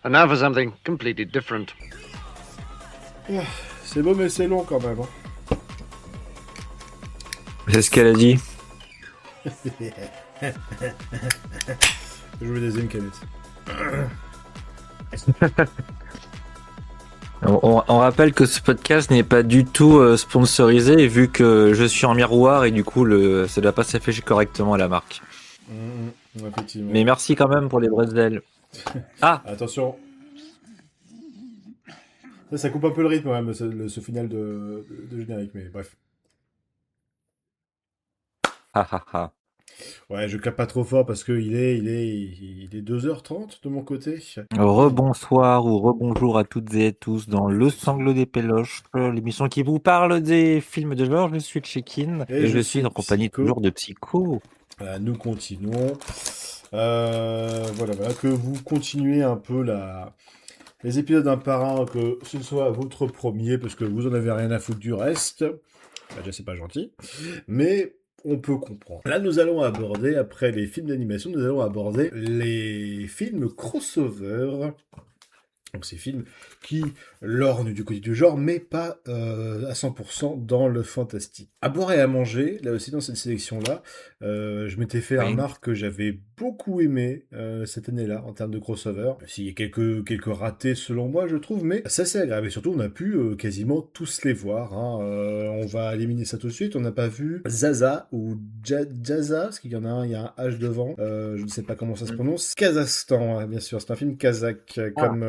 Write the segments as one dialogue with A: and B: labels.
A: And now for something completely different.
B: C'est beau mais c'est long quand même.
C: C'est ce qu'elle a dit.
B: Je veux des canettes.
C: On rappelle que ce podcast n'est pas du tout sponsorisé vu que je suis en miroir et du coup ça ne doit pas s'afficher correctement à la marque.
B: Effectivement.
C: Mais merci quand même pour les bretzels. Ah,
B: Attention. Ça coupe un peu le rythme quand même, ce final de générique, mais bref.
C: ah, ah, ah.
B: Ouais, je clappe pas trop fort parce que il est 2h30 de mon côté.
C: Rebonsoir ou rebonjour à toutes et à tous dans Le Sanglot des Péloches, l'émission qui vous parle des films de genre. Je suis Check-in et je suis en compagnie
B: Psycho.
C: toujours de Psycho.
B: Voilà, nous continuons. Voilà, que vous continuez un peu les épisodes un par un, que ce soit votre premier, parce que vous en avez rien à foutre du reste. Bah, déjà, c'est pas gentil. Mais on peut comprendre. Là, nous allons aborder, après les films d'animation, nous allons aborder les films crossover. Donc ces films qui lorgnent du côté du genre, mais pas à 100% dans le fantastique. À boire et à manger, là aussi dans cette sélection-là, je m'étais fait un marque que j'avais beaucoup aimé cette année-là en termes de crossover. S'il y a quelques ratés selon moi, je trouve, mais ça c'est agréable. Et surtout, on a pu quasiment tous les voir. Hein. On va éliminer ça tout de suite. On n'a pas vu Zaza ou Jaza, parce qu'il y en a un, il y a un H devant. Je ne sais pas comment ça se prononce. Kazakhstan, hein, bien sûr. C'est un film kazakh, comme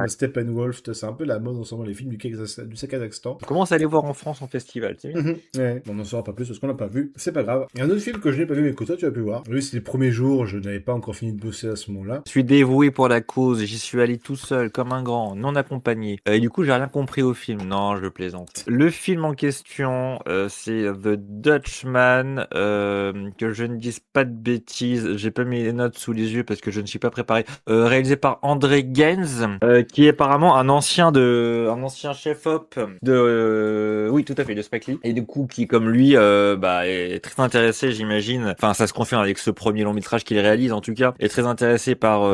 B: Steppenwolf. C'est un peu la mode en ce moment, les films du Kazakhstan.
C: On commence à les voir en France en festival, c'est bien.
B: Ouais, on n'en saura pas plus parce qu'on l'a pas vu. C'est pas grave. Il y a un autre film que je n'ai pas vu, mais que toi tu as pu voir. Lui, c'était les premiers jours. Je n'avais pas encore fini de bosser à ce moment-là.
C: Je suis dévoué pour la cause, j'y suis allé tout seul, comme un grand, non accompagné. Et du coup, j'ai rien compris au film. Non, je plaisante. Le film en question, c'est The Dutchman, que je ne dise pas de bêtises. J'ai pas mis les notes sous les yeux parce que je ne suis pas préparé. Réalisé par André Gaines, qui est apparemment un ancien chef-op de, oui, tout à fait, de Spike Lee. Et du coup, qui, comme lui, est très intéressé, j'imagine. Enfin, ça se confirme avec ce premier long métrage qu'il réalise, en tout cas, est très intéressé par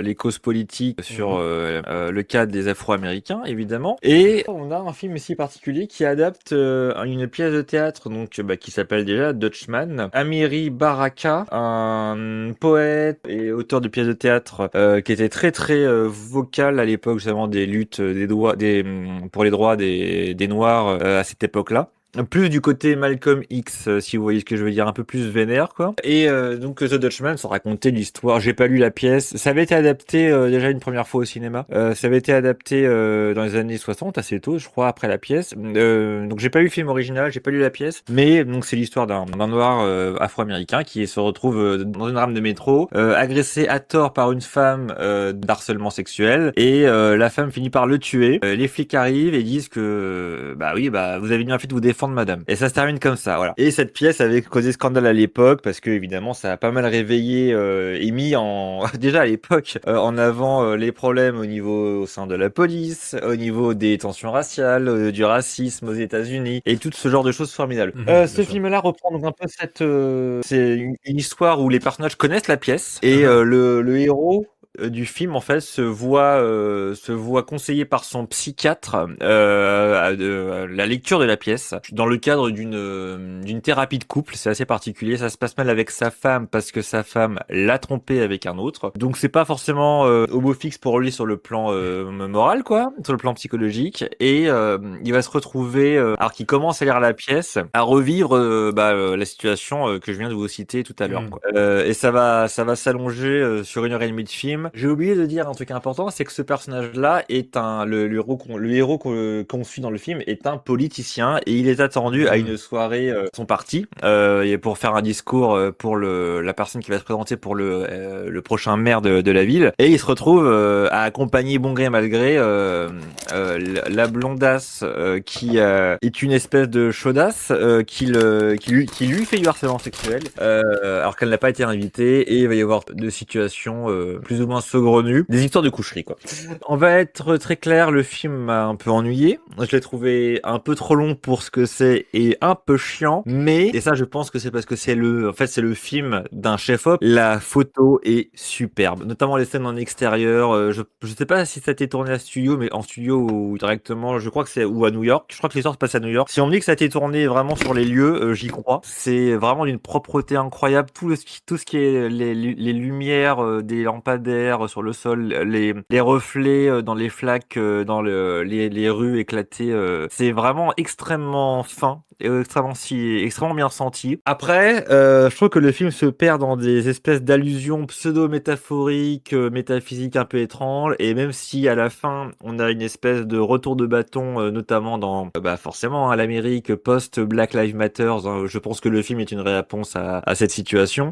C: les causes politiques sur le cas des Afro-Américains, évidemment. Et on a un film aussi particulier qui adapte une pièce de théâtre, donc qui s'appelle déjà Dutchman. Amiri Baraka, un poète et auteur de pièces de théâtre qui était très très vocal à l'époque, justement, des luttes pour les droits des Noirs à cette époque-là. Plus du côté Malcolm X, si vous voyez ce que je veux dire, un peu plus vénère, quoi. Et donc The Dutchman, ça racontait l'histoire. J'ai pas lu la pièce. Ça avait été adapté déjà une première fois au cinéma. Ça avait été adapté dans les années 60, assez tôt, je crois, après la pièce. Donc j'ai pas lu le film original, j'ai pas lu la pièce. Mais donc c'est l'histoire d'un noir afro-américain qui se retrouve dans une rame de métro, agressé à tort par une femme d'harcèlement sexuel. Et la femme finit par le tuer. Les flics arrivent et disent que vous avez bien fait de vous défendre, madame. Et ça se termine comme ça, voilà. Et cette pièce avait causé scandale à l'époque parce que évidemment ça a pas mal réveillé et mis en déjà à l'époque en avant les problèmes au sein de la police, au niveau des tensions raciales, du racisme aux États-Unis et tout ce genre de choses formidables. Ce film-là reprend donc un peu c'est une histoire où les personnages connaissent la pièce et le héros du film en fait se voit conseillé par son psychiatre la lecture de la pièce dans le cadre d'une thérapie de couple. C'est assez particulier, ça se passe mal avec sa femme parce que sa femme l'a trompé avec un autre, donc c'est pas forcément homo fixe pour lui sur le plan moral, quoi, sur le plan psychologique. Et il va se retrouver alors qu'il commence à lire la pièce à revivre la situation que je viens de vous citer tout à l'heure, quoi. Et ça va s'allonger sur 1h30 de film. J'ai oublié de dire un truc important, c'est que ce personnage-là est le héros qu'on suit dans le film est un politicien et il est attendu à une soirée son parti et pour faire un discours pour la personne qui va se présenter pour le prochain maire de la ville. Et il se retrouve à accompagner bon gré mal gré la blondasse qui est une espèce de chaudasse qui lui fait du harcèlement sexuel alors qu'elle n'a pas été invitée, et il va y avoir deux situations plus ou moins moins saugrenues, des histoires de coucherie quoi. On va être très clair, le film m'a un peu ennuyé. Je l'ai trouvé un peu trop long pour ce que c'est et un peu chiant. Mais, et ça je pense que c'est parce que c'est le film d'un chef-op. La photo est superbe, notamment les scènes en extérieur. Je sais pas si ça a été tourné à studio, mais en studio ou directement, je crois que c'est ou à New York. Je crois que l'histoire se passe à New York. Si on me dit que ça a été tourné vraiment sur les lieux, j'y crois. C'est vraiment d'une propreté incroyable. Tout ce qui est les lumières des lampadaires sur le sol, les reflets dans les flaques, dans les rues éclatées, c'est vraiment extrêmement fin et extrêmement bien senti. Après, je trouve que le film se perd dans des espèces d'allusions pseudo-métaphoriques, métaphysiques un peu étranges, et même si à la fin on a une espèce de retour de bâton, notamment dans forcément hein, l'Amérique post Black Lives Matter, hein, je pense que le film est une réponse à cette situation.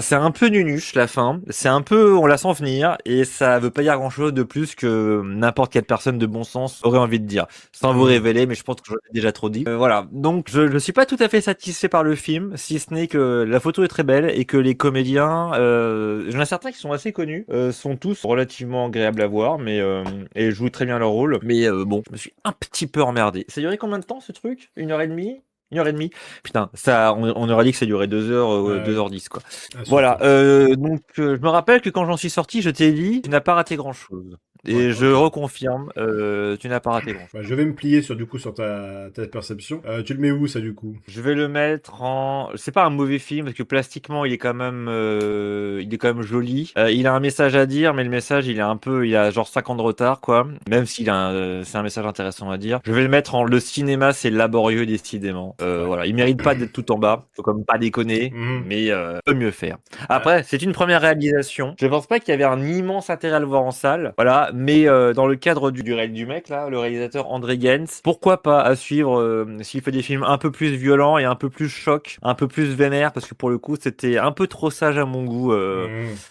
C: C'est un peu nunuche la fin, c'est un peu on la sent venir et ça veut pas dire grand chose de plus que n'importe quelle personne de bon sens aurait envie de dire, sans vous révéler, mais je pense que j'en ai déjà trop dit. Voilà, donc je suis pas tout à fait satisfait par le film, si ce n'est que la photo est très belle et que les comédiens, j'en ai certains qui sont assez connus, sont tous relativement agréables à voir, mais et jouent très bien leur rôle. Mais bon, je me suis un petit peu emmerdé. Ça a duré combien de temps ce truc? 1h30? 1h30? Putain, ça, on aurait dit que ça durait 2h,
B: Ouais.
C: 2h10 quoi.
B: Ah,
C: Voilà,
B: surtout.
C: donc je me rappelle que quand j'en suis sorti, je t'ai dit, tu n'as pas raté grand chose. Et
B: Ouais,
C: je
B: ok.
C: reconfirme, tu n'as pas raté grand chose.
B: Je vais me plier sur, du coup, sur ta perception. Tu le mets où, ça, du coup?
C: Je vais le mettre en. C'est pas un mauvais film parce que plastiquement il est quand même joli. Il a un message à dire, mais le message il a genre 5 ans de retard quoi. Même s'il a c'est un message intéressant à dire. Je vais le mettre en le cinéma c'est laborieux décidément.
B: Ouais.
C: Voilà, il mérite pas d'être tout en bas. Faut comme pas déconner,
B: Mhm.
C: mais peut mieux faire. Après c'est une première réalisation. Je pense pas qu'il y avait un immense intérêt à le voir en salle. Voilà, mais dans le cadre du mec là, le réalisateur André Gens, pourquoi pas à suivre s'il fait des films un peu plus violents et un peu plus choc, un peu plus vénère, parce que pour le coup c'était un peu trop sage à mon goût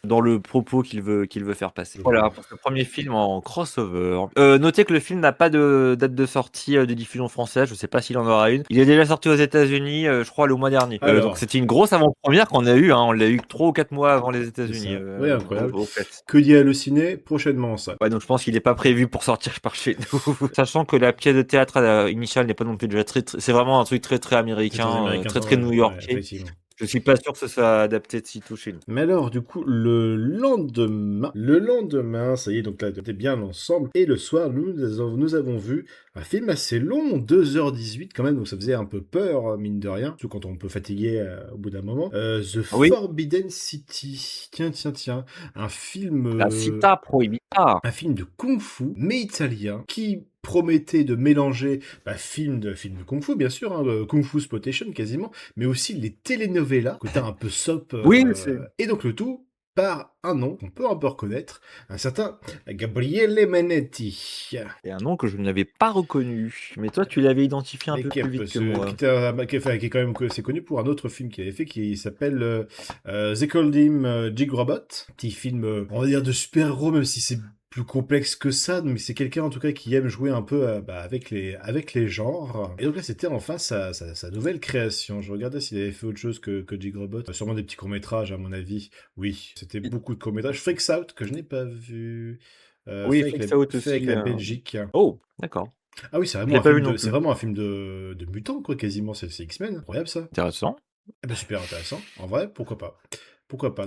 C: dans le propos qu'il veut faire passer. Voilà pour ce premier film en crossover. Notez que le film n'a pas de date de sortie de diffusion française, je sais pas s'il en aura une. Il est déjà sorti aux États-Unis, je crois le mois dernier.
B: Alors.
C: Donc c'était une grosse avant-première qu'on a eue, hein. On l'a eu 3 ou 4 mois avant les États-Unis.
B: Oui, incroyable.
C: Au fait.
B: Que dit Halluciné prochainement en salle.
C: Ouais, donc je pense qu'il n'est pas prévu pour sortir par chez nous. Sachant que la pièce de théâtre initiale n'est pas non plus déjà c'est vraiment un truc très très américain, très new-yorkais.
B: Ouais,
C: je suis pas sûr que ce soit adapté de sitôt chez nous.
B: Mais alors, du coup, le lendemain, ça y est, donc là, c'était bien l'ensemble. Et le soir, nous avons vu un film assez long, 2h18 quand même, donc ça faisait un peu peur, mine de rien, surtout quand on peut fatiguer au bout d'un moment. The Forbidden City. Tiens. Un film...
C: La Cita Prohibita.
B: Un film de kung-fu, mais italien, qui promettait de mélanger film de kung-fu, bien sûr, hein, kung-fu exploitation quasiment, mais aussi les telenovelas, côté un peu soap. Et donc le tout par un nom qu'on peut un peu reconnaître, un certain Gabriele Manetti.
C: Et un nom que je n'avais pas reconnu, mais toi tu l'avais identifié un peu plus vite que moi.
B: Qui est quand même assez connu pour un autre film qu'il avait fait qui s'appelle They Called Him Jig Robot, petit film, on va dire, de super-héros, même si c'est plus complexe que ça, mais c'est quelqu'un en tout cas qui aime jouer un peu avec les genres. Et donc là, c'était enfin sa nouvelle création. Je regardais s'il avait fait autre chose que Jig Robot. Sûrement des petits courts-métrages, à mon avis. Oui, c'était beaucoup de courts-métrages. Freaks Out, que je n'ai pas vu.
C: Oui, Freaks Out aussi.
B: Avec la Belgique.
C: Oh, d'accord.
B: Ah oui, c'est vraiment un film de mutants, quoi, quasiment. C'est X-Men. Incroyable, ça.
C: Intéressant.
B: Eh ben, super intéressant. En vrai, pourquoi pas.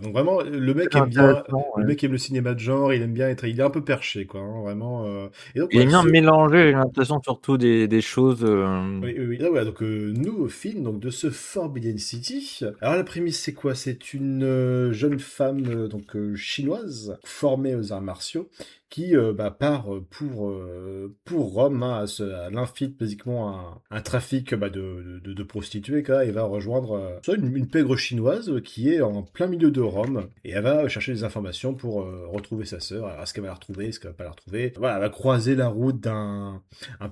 B: Donc vraiment, le mec aime bien, le mec aime le cinéma de genre, il aime bien il est un peu perché, quoi, hein, vraiment. Et donc,
C: il aime bien mélanger, j'ai l'impression, surtout des choses.
B: Oui. Ah ouais, donc nouveau film donc de ce Forbidden City. Alors la prémisse c'est quoi? C'est une jeune femme chinoise formée aux arts martiaux qui part pour Rome, hein, à l'infiltre basiquement un trafic de prostituées, quoi, et va rejoindre une pègre chinoise qui est en plein milieu de Rome, et elle va chercher des informations pour retrouver sa sœur. Alors, est-ce qu'elle va la retrouver, est-ce qu'elle va pas la retrouver? Voilà, elle va croiser la route d'un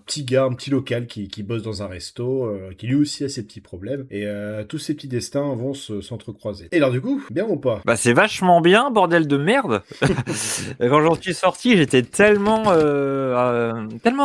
B: petit local qui bosse dans un resto, qui lui aussi a ses petits problèmes, et tous ces petits destins vont s'entrecroiser. Et alors du coup, bien ou pas?
C: C'est vachement bien, bordel de merde. Quand j'en suis sorti, dis, j'étais tellement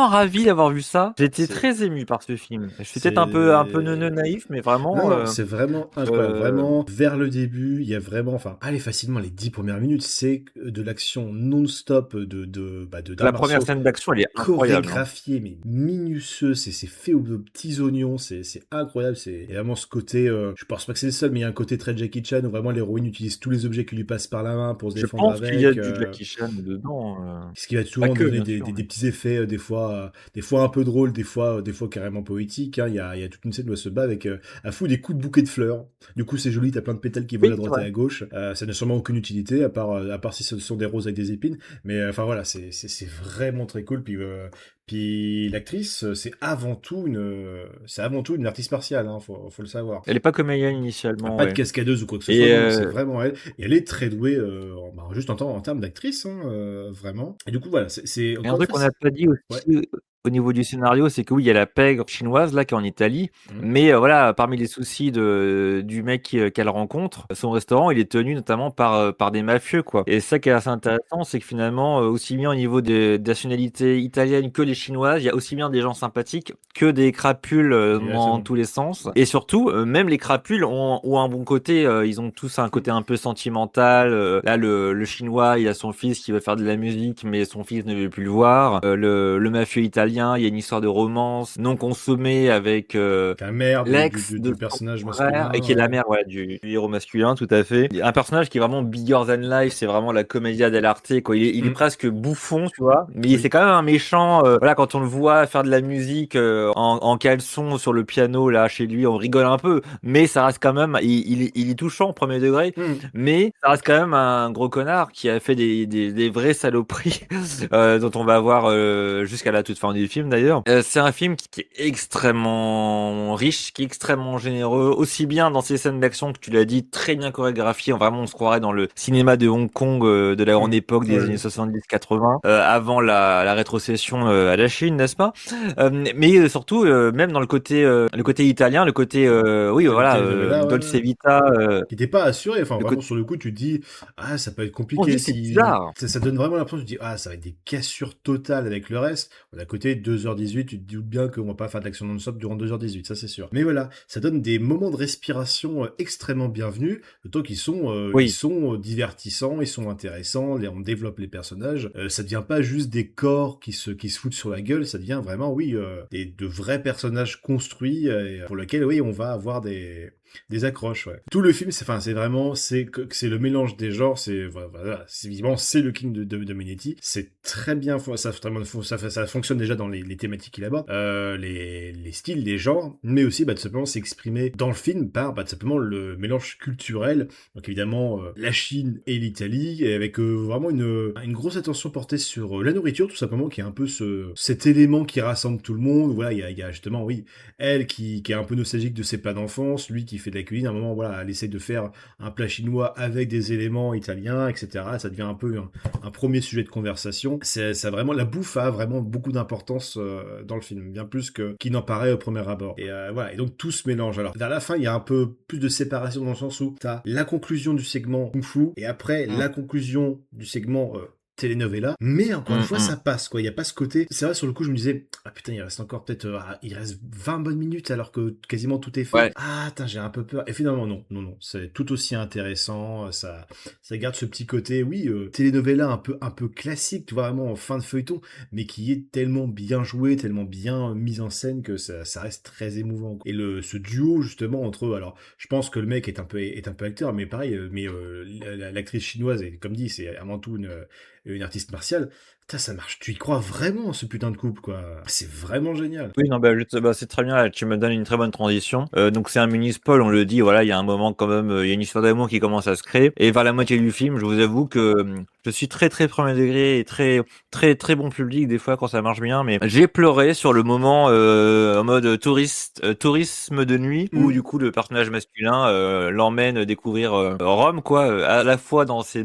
C: ravi d'avoir vu ça. J'étais
B: C'est-
C: très ému par ce film. Je suis
B: C'est-
C: peut-être un peu neuneu naïf, mais vraiment.
B: Non, non, c'est vraiment incroyable.
C: euh,
B: Vraiment, vers le début, il y a vraiment, enfin, allez, facilement, les 10 premières minutes, c'est de l'action non-stop d'arts
C: La première
B: martiaux
C: scène d'action, elle est incroyable. Hein.
B: chorégraphié, mais minutieux, c'est fait aux petits oignons, c'est incroyable, c'est il y a vraiment ce côté, je pense pas que c'est le seul, mais il y a un côté très Jackie Chan où vraiment l'héroïne utilise tous les objets qui lui passent par la main pour se
C: Je
B: défendre
C: pense qu'il y a
B: avec.
C: du Jackie Chan dedans.
B: Ce qui va
C: Pas
B: souvent
C: que,
B: donner
C: bien sûr.
B: des petits effets, des fois un peu drôles, des fois carrément poétiques. Hein. Il y a toute une scène où elle se bat avec à fou des coups de bouquet de fleurs. Du coup, c'est joli, t'as plein de pétales qui volent
C: Oui,
B: à
C: c'est
B: droite et
C: vrai.
B: à gauche. Ça n'a sûrement aucune utilité, à part si ce sont des roses avec des épines. Mais enfin voilà, c'est vraiment très cool. Puis l'actrice, c'est avant tout une artiste martiale, hein, faut le savoir.
C: Elle est pas comédienne
B: Ah,
C: initialement,
B: pas de
C: ouais.
B: cascadeuse ou quoi que ce
C: Et
B: soit, non, c'est vraiment elle. Et elle est très douée, juste en termes d'actrice, hein, vraiment. Et du coup, voilà, c'est
C: Et un
B: encore une
C: truc
B: fois,
C: qu'on n'a pas dit
B: ouais.
C: aussi au niveau du scénario, c'est que oui, il y a la pègre chinoise là qui est en Italie,
B: Mhm.
C: mais voilà, parmi les soucis du mec qu'elle rencontre, son restaurant, il est tenu notamment par des mafieux quoi. Et ça qui est assez intéressant, c'est que finalement, aussi bien au niveau des nationalités italiennes que les chinoises, il y a aussi bien des gens sympathiques que des crapules dans
B: Exactement.
C: tous les sens. Et surtout, même les crapules ont un bon côté. Ils ont tous un côté un peu sentimental. Là, le chinois, il a son fils qui veut faire de la musique, mais son fils ne veut plus le voir. Le mafieux italien, il y a une histoire de romance non consommée avec
B: La mère
C: l'ex
B: du
C: de son
B: personnage
C: frère et
B: masculin,
C: qui est la
B: ouais.
C: mère voilà, du héros masculin, tout à fait. Un personnage qui est vraiment bigger than life, c'est vraiment la commedia dell'arte, quoi. Il est
B: Mm.
C: presque bouffon, tu vois, mais
B: Oui.
C: c'est quand même un méchant. Voilà, quand on le voit faire de la musique en caleçon sur le piano là chez lui, on rigole un peu, mais ça reste quand même, il est touchant au premier degré,
B: Mm.
C: mais ça reste quand même un gros connard qui a fait des vraies saloperies dont on va voir jusqu'à la toute fin du film d'ailleurs. C'est un film qui est extrêmement riche, qui est extrêmement généreux, aussi bien dans ses scènes d'action que tu l'as dit, très bien chorégraphiées. Vraiment, on se croirait dans le cinéma de Hong Kong de la grande époque des
B: Ouais.
C: années 70-80, avant la rétrocession à la Chine, n'est-ce pas? Mais surtout, même dans le côté italien, le côté, oui, voilà,
B: Telenovela,
C: Dolce
B: ouais.
C: Vita,
B: Qui n'était pas assuré. Enfin,
C: le
B: vraiment,
C: côté,
B: sur le coup, tu te dis, ah, ça peut être
C: on se
B: compliqué.
C: dit c'est
B: Si...
C: bizarre.
B: ça donne vraiment l'impression, tu te dis, ah, ça va être des cassures totales avec le reste. D'un côté, 2h18, tu te doutes bien qu'on va pas faire de l'action non-stop durant 2h18, ça c'est sûr. Mais voilà, ça donne des moments de respiration extrêmement bienvenus, d'autant ils
C: Oui.
B: sont divertissants, ils sont intéressants, on développe les personnages. Ça devient pas juste des corps qui se foutent sur la gueule, ça devient vraiment, oui, de vrais personnages construits pour lesquels, oui, on va avoir des accroches, ouais. Tout le film, c'est vraiment, c'est le mélange des genres, voilà, évidemment, c'est le King de Minetti. C'est très bien, ça fonctionne déjà dans les thématiques qu'il aborde, les styles, les genres, mais aussi, tout simplement, s'exprimer dans le film par, tout simplement, le mélange culturel. Donc, évidemment, la Chine et l'Italie, et avec vraiment une grosse attention portée sur la nourriture, tout simplement, qui est un peu cet élément qui rassemble tout le monde. Voilà, il y a justement, oui, elle qui est un peu nostalgique de ses plats d'enfance, lui qui fait de la cuisine, à un moment, voilà, elle essaie de faire un plat chinois avec des éléments italiens, etc. Ça devient un peu un premier sujet de conversation. Ça vraiment, la bouffe a vraiment beaucoup d'importance dans le film, bien plus qu'il n'en paraît au premier abord. Et voilà, et donc tout se mélange. Alors, vers la fin, il y a un peu plus de séparation dans le sens où t'as la conclusion du segment Kung Fu, et après, la conclusion du segment telenovela, mais encore une fois ça passe quoi, il y a pas ce côté, c'est vrai sur le coup je me disais ah putain il reste encore peut-être il reste 20 bonnes minutes alors que quasiment tout est fait,
C: Ouais.
B: ah putain j'ai un peu peur, et finalement non, c'est tout aussi intéressant, ça garde ce petit côté oui telenovela un peu classique, tu vois, vraiment en fin de feuilleton, mais qui est tellement bien joué, tellement bien mis en scène que ça reste très émouvant quoi. Et ce duo justement entre eux, alors je pense que le mec est un peu acteur, mais pareil, l'actrice chinoise, et comme dit c'est avant tout une artiste martiale, putain, ça marche. Tu y crois vraiment, ce putain de couple, quoi. C'est vraiment génial.
C: Oui, non, c'est très bien. Là, tu me donnes une très bonne transition. Donc, c'est un mini-spoil, on le dit. Voilà, il y a un moment quand même, il y a une histoire d'amour qui commence à se créer. Et vers la moitié du film, je vous avoue que je suis très, très premier degré et très, très, très bon public des fois quand ça marche bien. Mais j'ai pleuré sur le moment en mode tourisme de nuit où du coup le personnage masculin l'emmène découvrir Rome, quoi, à la fois dans ses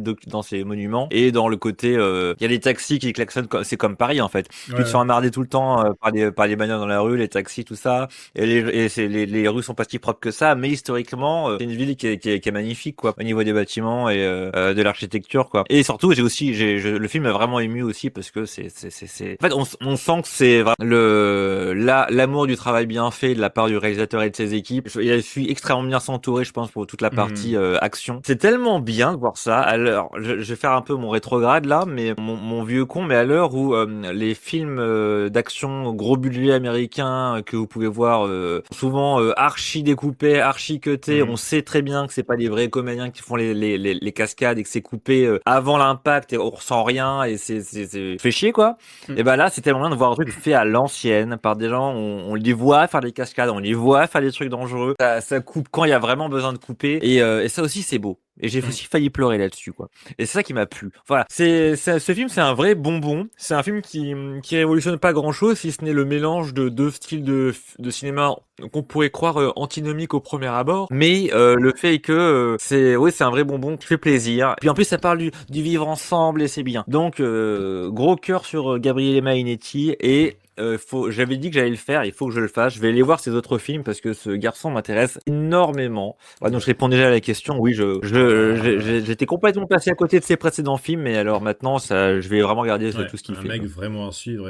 C: monuments et dans le côté, il y a les taxis qui klaxonnent. C'est comme Paris en fait. Tu te sens emmerdé tout le temps par les bagnoles dans la rue, les taxis, tout ça. Et les rues sont pas si propres que ça, mais historiquement, c'est une ville qui est magnifique, quoi, au niveau des bâtiments et de l'architecture, quoi. Et surtout surtout, le film m'a vraiment ému aussi parce que en fait, on sent que c'est vraiment l'amour du travail bien fait de la part du réalisateur et de ses équipes. Il a su extrêmement bien s'entourer, je pense, pour toute la partie action. C'est tellement bien de voir ça. À l'heure, je vais faire un peu mon rétrograde là, mais mon vieux con, mais à l'heure où les films d'action gros budget américains que vous pouvez voir souvent archi découpés, archi cutés, on sait très bien que c'est pas des vrais comédiens qui font les cascades et que c'est coupé avant l'impact et on ressent rien et c'est fait chier quoi. Et ben là, c'est tellement bien de voir un truc fait à l'ancienne par des gens, on les voit faire des cascades, on les voit faire des trucs dangereux. Ça coupe quand il y a vraiment besoin de couper et ça aussi c'est beau. Et j'ai aussi failli pleurer là-dessus, quoi. Et c'est ça qui m'a plu. Voilà. Ce film, c'est un vrai bonbon. C'est un film qui révolutionne pas grand-chose, si ce n'est le mélange de deux styles de cinéma qu'on pourrait croire antinomiques au premier abord. Mais le fait est que c'est un vrai bonbon qui fait plaisir. Puis en plus, ça parle du vivre ensemble et c'est bien. Donc, gros cœur sur Gabriele Mainetti et j'avais dit que j'allais le faire, il faut que je le fasse. Je vais aller voir ses autres films parce que ce garçon m'intéresse énormément. Ouais, donc je réponds déjà à la question. Oui, j'étais complètement passé à côté de ses précédents films, mais alors maintenant, je vais vraiment regarder tout ce qu'il fait.
B: Un mec vraiment à suivre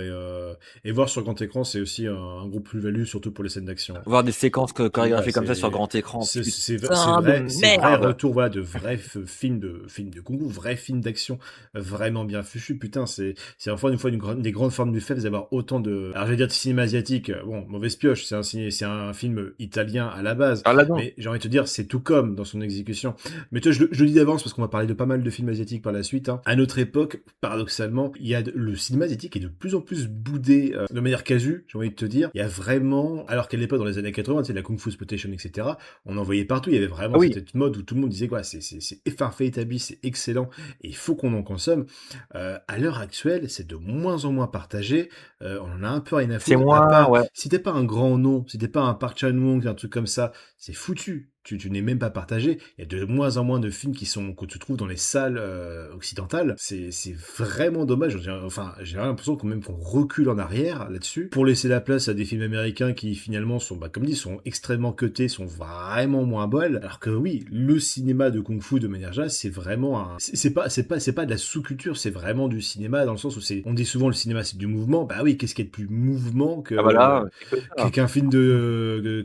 B: et voir sur grand écran, c'est aussi un gros plus-value, surtout pour les scènes d'action.
C: Voir des séquences chorégraphiées comme ça sur grand écran.
B: C'est vrai retour, voilà, de vrais films de kung fu, vrais films d'action vraiment bien fichus. Putain, c'est enfin une fois une des grandes formes du fait d'avoir autant de. Alors, je vais dire de cinéma asiatique, bon, mauvaise pioche, c'est un film italien à la base. Mais j'ai envie de te dire, c'est tout comme dans son exécution. Mais toi, je le dis d'avance parce qu'on va parler de pas mal de films asiatiques par la suite. À notre époque, paradoxalement, le cinéma asiatique est de plus en plus boudé de manière casue, j'ai envie de te dire. Il y a vraiment, alors qu'à l'époque, dans les années 80, tu sais, la Kung Fu Exploitation, etc., on en voyait partout. Il y avait vraiment cette mode où tout le monde disait, quoi, c'est fait établi, c'est excellent et il faut qu'on en consomme. À l'heure actuelle, c'est de moins en moins partagé. On en a un peu rien à foutre.
C: C'est moins, ouais.
B: Si t'es pas un grand nom, si t'es pas un Park Chan-wook, un truc comme ça, c'est foutu. Tu n'es même pas partagé. Il y a de moins en moins de films que tu trouves dans les salles occidentales. C'est vraiment dommage. J'ai l'impression qu'on recule en arrière là-dessus pour laisser la place à des films américains qui finalement sont, comme dit, sont extrêmement cutés, sont vraiment moins bonnes. Alors que oui, le cinéma de kung-fu de manière générale, c'est vraiment c'est pas de la sous-culture, c'est vraiment du cinéma dans le sens où on dit souvent le cinéma c'est du mouvement. Bah oui, qu'est-ce qu'il y a de plus mouvement qu'un film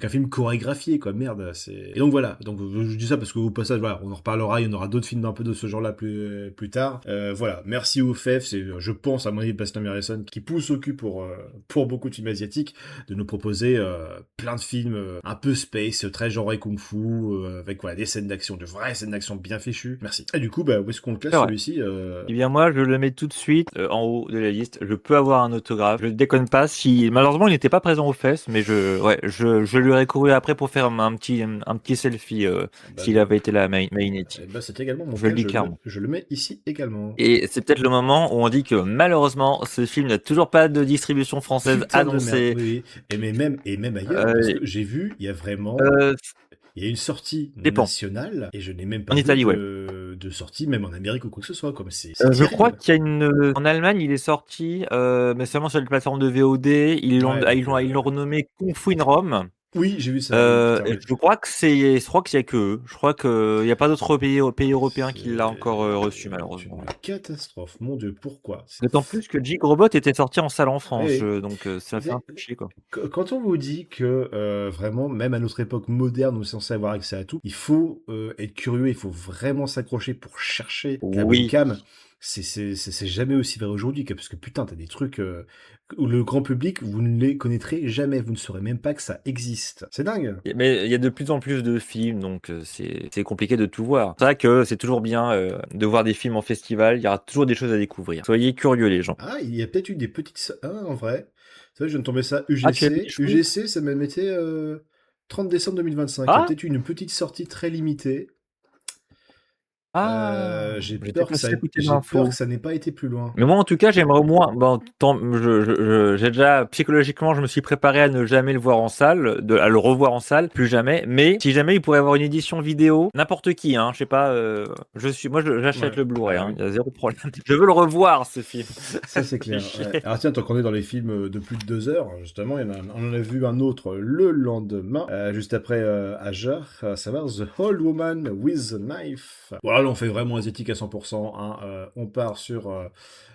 B: qu'un film chorégraphié, quoi. Merde, Et donc voilà, donc je dis ça parce qu'au passage, voilà, on en reparlera, il y en aura d'autres films un peu de ce genre-là plus tard. Voilà, merci au FEF, c'est, je pense, à mon avis, Pastor Harrison qui pousse au cul pour beaucoup de films asiatiques, de nous proposer plein de films un peu space, très genré kung-fu, avec voilà, des scènes d'action, de vraies scènes d'action bien fichues. Merci. Et du coup, où est-ce qu'on le classe celui-ci
C: Eh bien moi, je le mets tout de suite en haut de la liste. Je peux avoir un autographe. Je ne déconne pas. Malheureusement, il n'était pas présent aux fesses, mais je lui aurais couru après pour faire un petit selfie s'il avait été là, Mainetti.
B: C'est également mon cas, je le mets ici également.
C: Et c'est peut-être le moment où on dit que malheureusement, ce film n'a toujours pas de distribution française annoncée.
B: Oui. Et même ailleurs, parce que j'ai vu, il y a vraiment... Il y a une sortie nationale et je n'ai même pas vu de sortie, même en Amérique ou quoi que ce soit.
C: Je crois qu'il y a en Allemagne, il est sorti, mais seulement sur les plateformes de VOD. Ils l'ont renommé Kung Fu in Rome.
B: Oui, j'ai vu ça.
C: Je crois qu'il y a que eux. Je crois qu'il n'y a pas d'autres pays européens qui l'a encore reçu, malheureusement.
B: Une catastrophe, mon Dieu, pourquoi?
C: D'autant plus que Jig Robot était sorti en salle en France, donc ça fait un peu chier, quoi.
B: Quand on vous dit que vraiment, même à notre époque moderne, on est censé avoir accès à tout, il faut être curieux, il faut vraiment s'accrocher pour chercher la webcam. C'est jamais aussi vrai aujourd'hui, parce que putain, t'as des trucs où le grand public, vous ne les connaîtrez jamais, vous ne saurez même pas que ça existe. C'est dingue.
C: Mais il y a de plus en plus de films, donc c'est compliqué de tout voir. C'est vrai que c'est toujours bien de voir des films en festival, il y aura toujours des choses à découvrir. Soyez curieux, les gens.
B: Ah, il y a peut-être eu des petites... Ah, en vrai. C'est vrai, je viens de tomber ça, UGC. UGC, ça m'a metté 30 décembre 2025. Il y a peut-être eu une petite sortie très limitée. J'ai peur que ça n'ait pas été plus loin.
C: Mais moi, en tout cas, j'aimerais au moins. J'ai déjà psychologiquement, je me suis préparé à ne jamais le voir en salle, à le revoir en salle, plus jamais. Mais si jamais il pourrait avoir une édition vidéo, n'importe qui, je sais pas. J'achète le Blu-ray, il y a zéro problème. Je veux le revoir, ce film.
B: Ça c'est clair. Alors tiens, tant qu'on est dans les films de plus de 2 heures, justement, on en a vu un autre le lendemain, juste après Ajar, à savoir The Old Woman with a Knife. Bon, alors on fait vraiment asiatique à 100%, hein, on part sur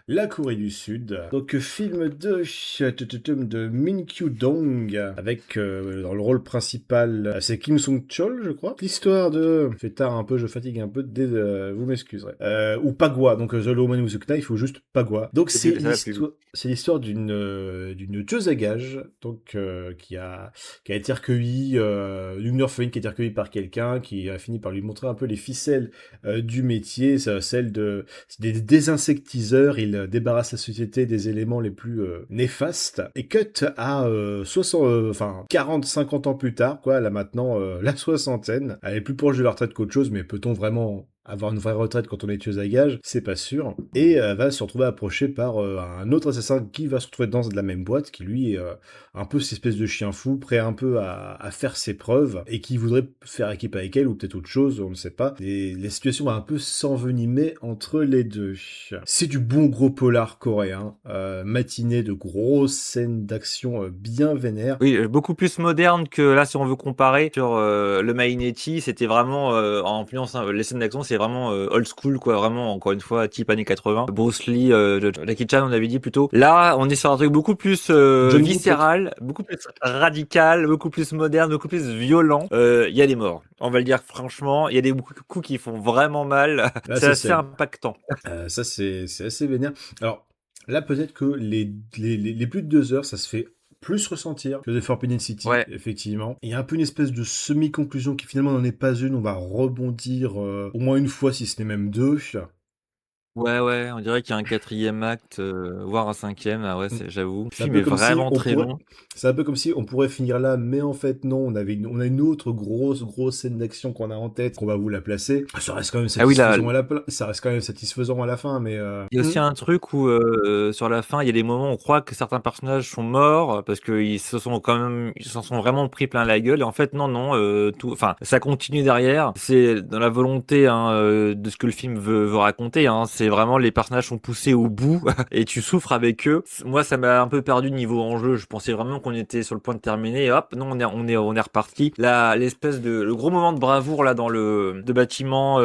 B: la Corée du Sud. Donc film de Min Kyu-dong, avec dans le rôle principal, c'est Kim Sung-chol, je crois. L'histoire de... fait tard un peu, je fatigue un peu, vous m'excuserez. Ou Pagua, donc The Woman with the Knife, ou juste Pagua. Donc
C: C'est plus- ça va plus vite.
B: c'est l'histoire d'une tueuse à gages, donc qui a été recueillie, d'une orpheline qui a été recueillie par quelqu'un qui a fini par lui montrer un peu les ficelles du métier, celle des désinsectiseurs. Il débarrasse la société des éléments les plus néfastes. Et cut à 40-50 ans plus tard, quoi, elle a maintenant la soixantaine. Elle est plus proche de la retraite qu'autre chose, mais peut-on vraiment avoir une vraie retraite quand on est tueuse à gages? C'est pas sûr. Et va se retrouver approchée par un autre assassin qui va se retrouver dans la même boîte, qui lui est un peu cette espèce de chien fou, prêt un peu à faire ses preuves, et qui voudrait faire équipe avec elle, ou peut-être autre chose, on ne sait pas. Et la situation va un peu s'envenimer entre les deux. C'est du bon gros polar coréen, matinée de grosses scènes d'action bien vénères.
C: Oui, beaucoup plus moderne que là, si on veut comparer sur le Mainetti, c'était vraiment en influence, hein, les scènes d'action, c'est vraiment old school, quoi, vraiment, encore une fois, type années 80. Bruce Lee, Jackie Chan, on avait dit plutôt. Là, on est sur un truc beaucoup plus
B: John Woo,
C: viscéral, beaucoup plus radical, beaucoup plus moderne, beaucoup plus violent. Il y a des morts. On va le dire franchement, il y a des coups qui font vraiment mal.
B: Là,
C: C'est assez impactant.
B: ça, c'est assez vénère. Alors, là, peut-être que les plus de 2 heures, ça se fait plus ressentir que The Forbidden City,
C: Ouais.
B: effectivement. Il y a un peu une espèce de semi-conclusion qui finalement n'en est pas une. On va rebondir au moins une fois, si ce n'est même deux.
C: Ouais, on dirait qu'il y a un quatrième acte, voire un cinquième. Ah ouais, j'avoue. Le
B: C'est un
C: film
B: peu
C: est
B: comme si
C: vraiment
B: on
C: très
B: pourrait...
C: long.
B: C'est un peu comme si on pourrait finir là, mais en fait non, on a une autre grosse scène d'action qu'on a en tête, qu'on va vous la placer. Ça reste quand même
C: Ah oui, là,
B: ça reste quand même satisfaisant à la fin, mais
C: il y a aussi un truc où sur la fin, il y a des moments où on croit que certains personnages sont morts parce qu'ils s'en sont vraiment pris plein la gueule. Et en fait, non, enfin, ça continue derrière. C'est dans la volonté de ce que le film veut raconter. Hein. C'est vraiment les personnages sont poussés au bout et tu souffres avec eux. Moi, ça m'a un peu perdu niveau enjeu. Je pensais vraiment qu'on était sur le point de terminer. Et hop, non, on est reparti. Là, le gros moment de bravoure là dans le bâtiment,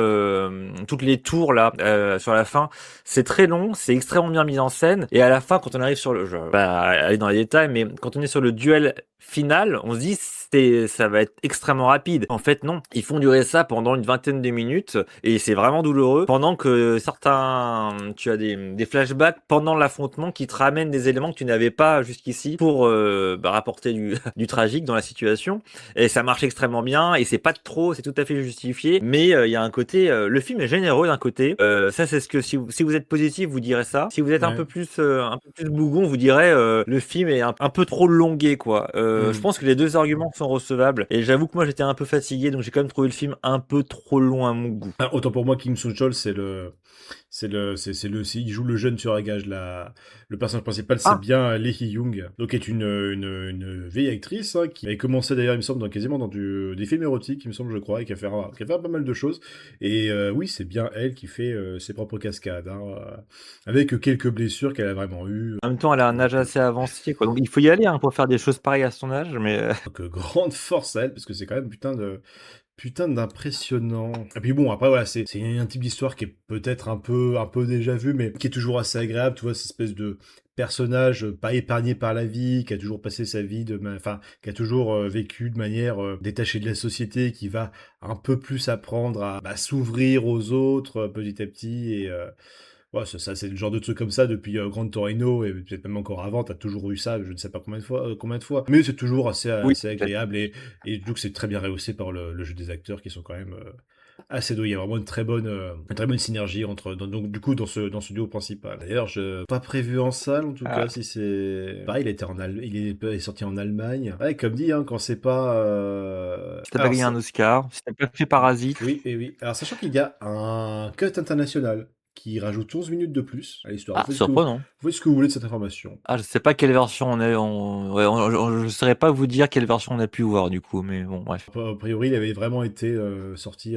C: toutes les tours là sur la fin. C'est très long, c'est extrêmement bien mis en scène. Et à la fin, quand on arrive sur je vais pas aller dans les détails, mais quand on est sur le duel final, on se dit ça va être extrêmement rapide. En fait, non. Ils font durer ça pendant une vingtaine de minutes et c'est vraiment douloureux. Pendant que tu as des flashbacks pendant l'affrontement qui te ramènent des éléments que tu n'avais pas jusqu'ici pour rapporter du tragique dans la situation. Et ça marche extrêmement bien et c'est pas de trop, c'est tout à fait justifié. Mais il y a un côté, le film est généreux d'un côté. Ça, c'est ce que si vous êtes positif, vous direz ça. Si vous êtes un peu plus bougon, vous direz le film est un peu trop longué, quoi. Je pense que les deux arguments sont recevables. Et j'avoue que moi j'étais un peu fatigué, donc j'ai quand même trouvé le film un peu trop long à mon goût.
B: Ah, autant pour moi, Kim Sung-chol, il joue le jeune sur gage. Le personnage principal, c'est bien Lee Hee-young, donc qui est une vieille actrice, hein, qui avait commencé d'ailleurs, il me semble, quasiment dans des films érotiques, il me semble, je crois, et qui a fait pas mal de choses. Et oui, c'est bien elle qui fait ses propres cascades, hein, avec quelques blessures qu'elle a vraiment eues.
C: En même temps, elle a un âge assez avancé, quoi. Donc il faut y aller pour faire des choses pareilles à son âge, mais
B: Donc grande force à elle, parce que c'est quand même putain d'impressionnant. Et puis bon, après voilà, c'est un type d'histoire qui est peut-être un peu déjà vu, mais qui est toujours assez agréable, tu vois, cette espèce de personnage pas épargné par la vie, qui a toujours passé sa vie qui a toujours vécu de manière détachée de la société, qui va un peu plus apprendre à s'ouvrir aux autres petit à petit, et ouais, ça c'est le genre de truc comme ça depuis Grand Torino, et peut-être même encore avant, t'as toujours eu ça, je ne sais pas combien de fois. Mais c'est toujours assez agréable, et donc c'est très bien rehaussé par le jeu des acteurs qui sont quand même assez doués. Il y a vraiment une très bonne synergie donc du coup dans ce duo principal. D'ailleurs, je pas prévu en salle en tout cas, si c'est pareil, il est sorti en Allemagne. Ouais, comme dit, hein, quand c'est pas
C: si t'as pas gagné un Oscar, si t'as pas fait Parasite.
B: Oui. Alors sachant qu'il y a un cut international qui rajoute 11 minutes de plus à l'histoire.
C: Surprenant.
B: Vous faites ce que vous voulez de cette information.
C: Je sais pas quelle version on est. Je saurais pas vous dire quelle version on a pu voir du coup, mais bon, bref.
B: A priori, il avait vraiment été sorti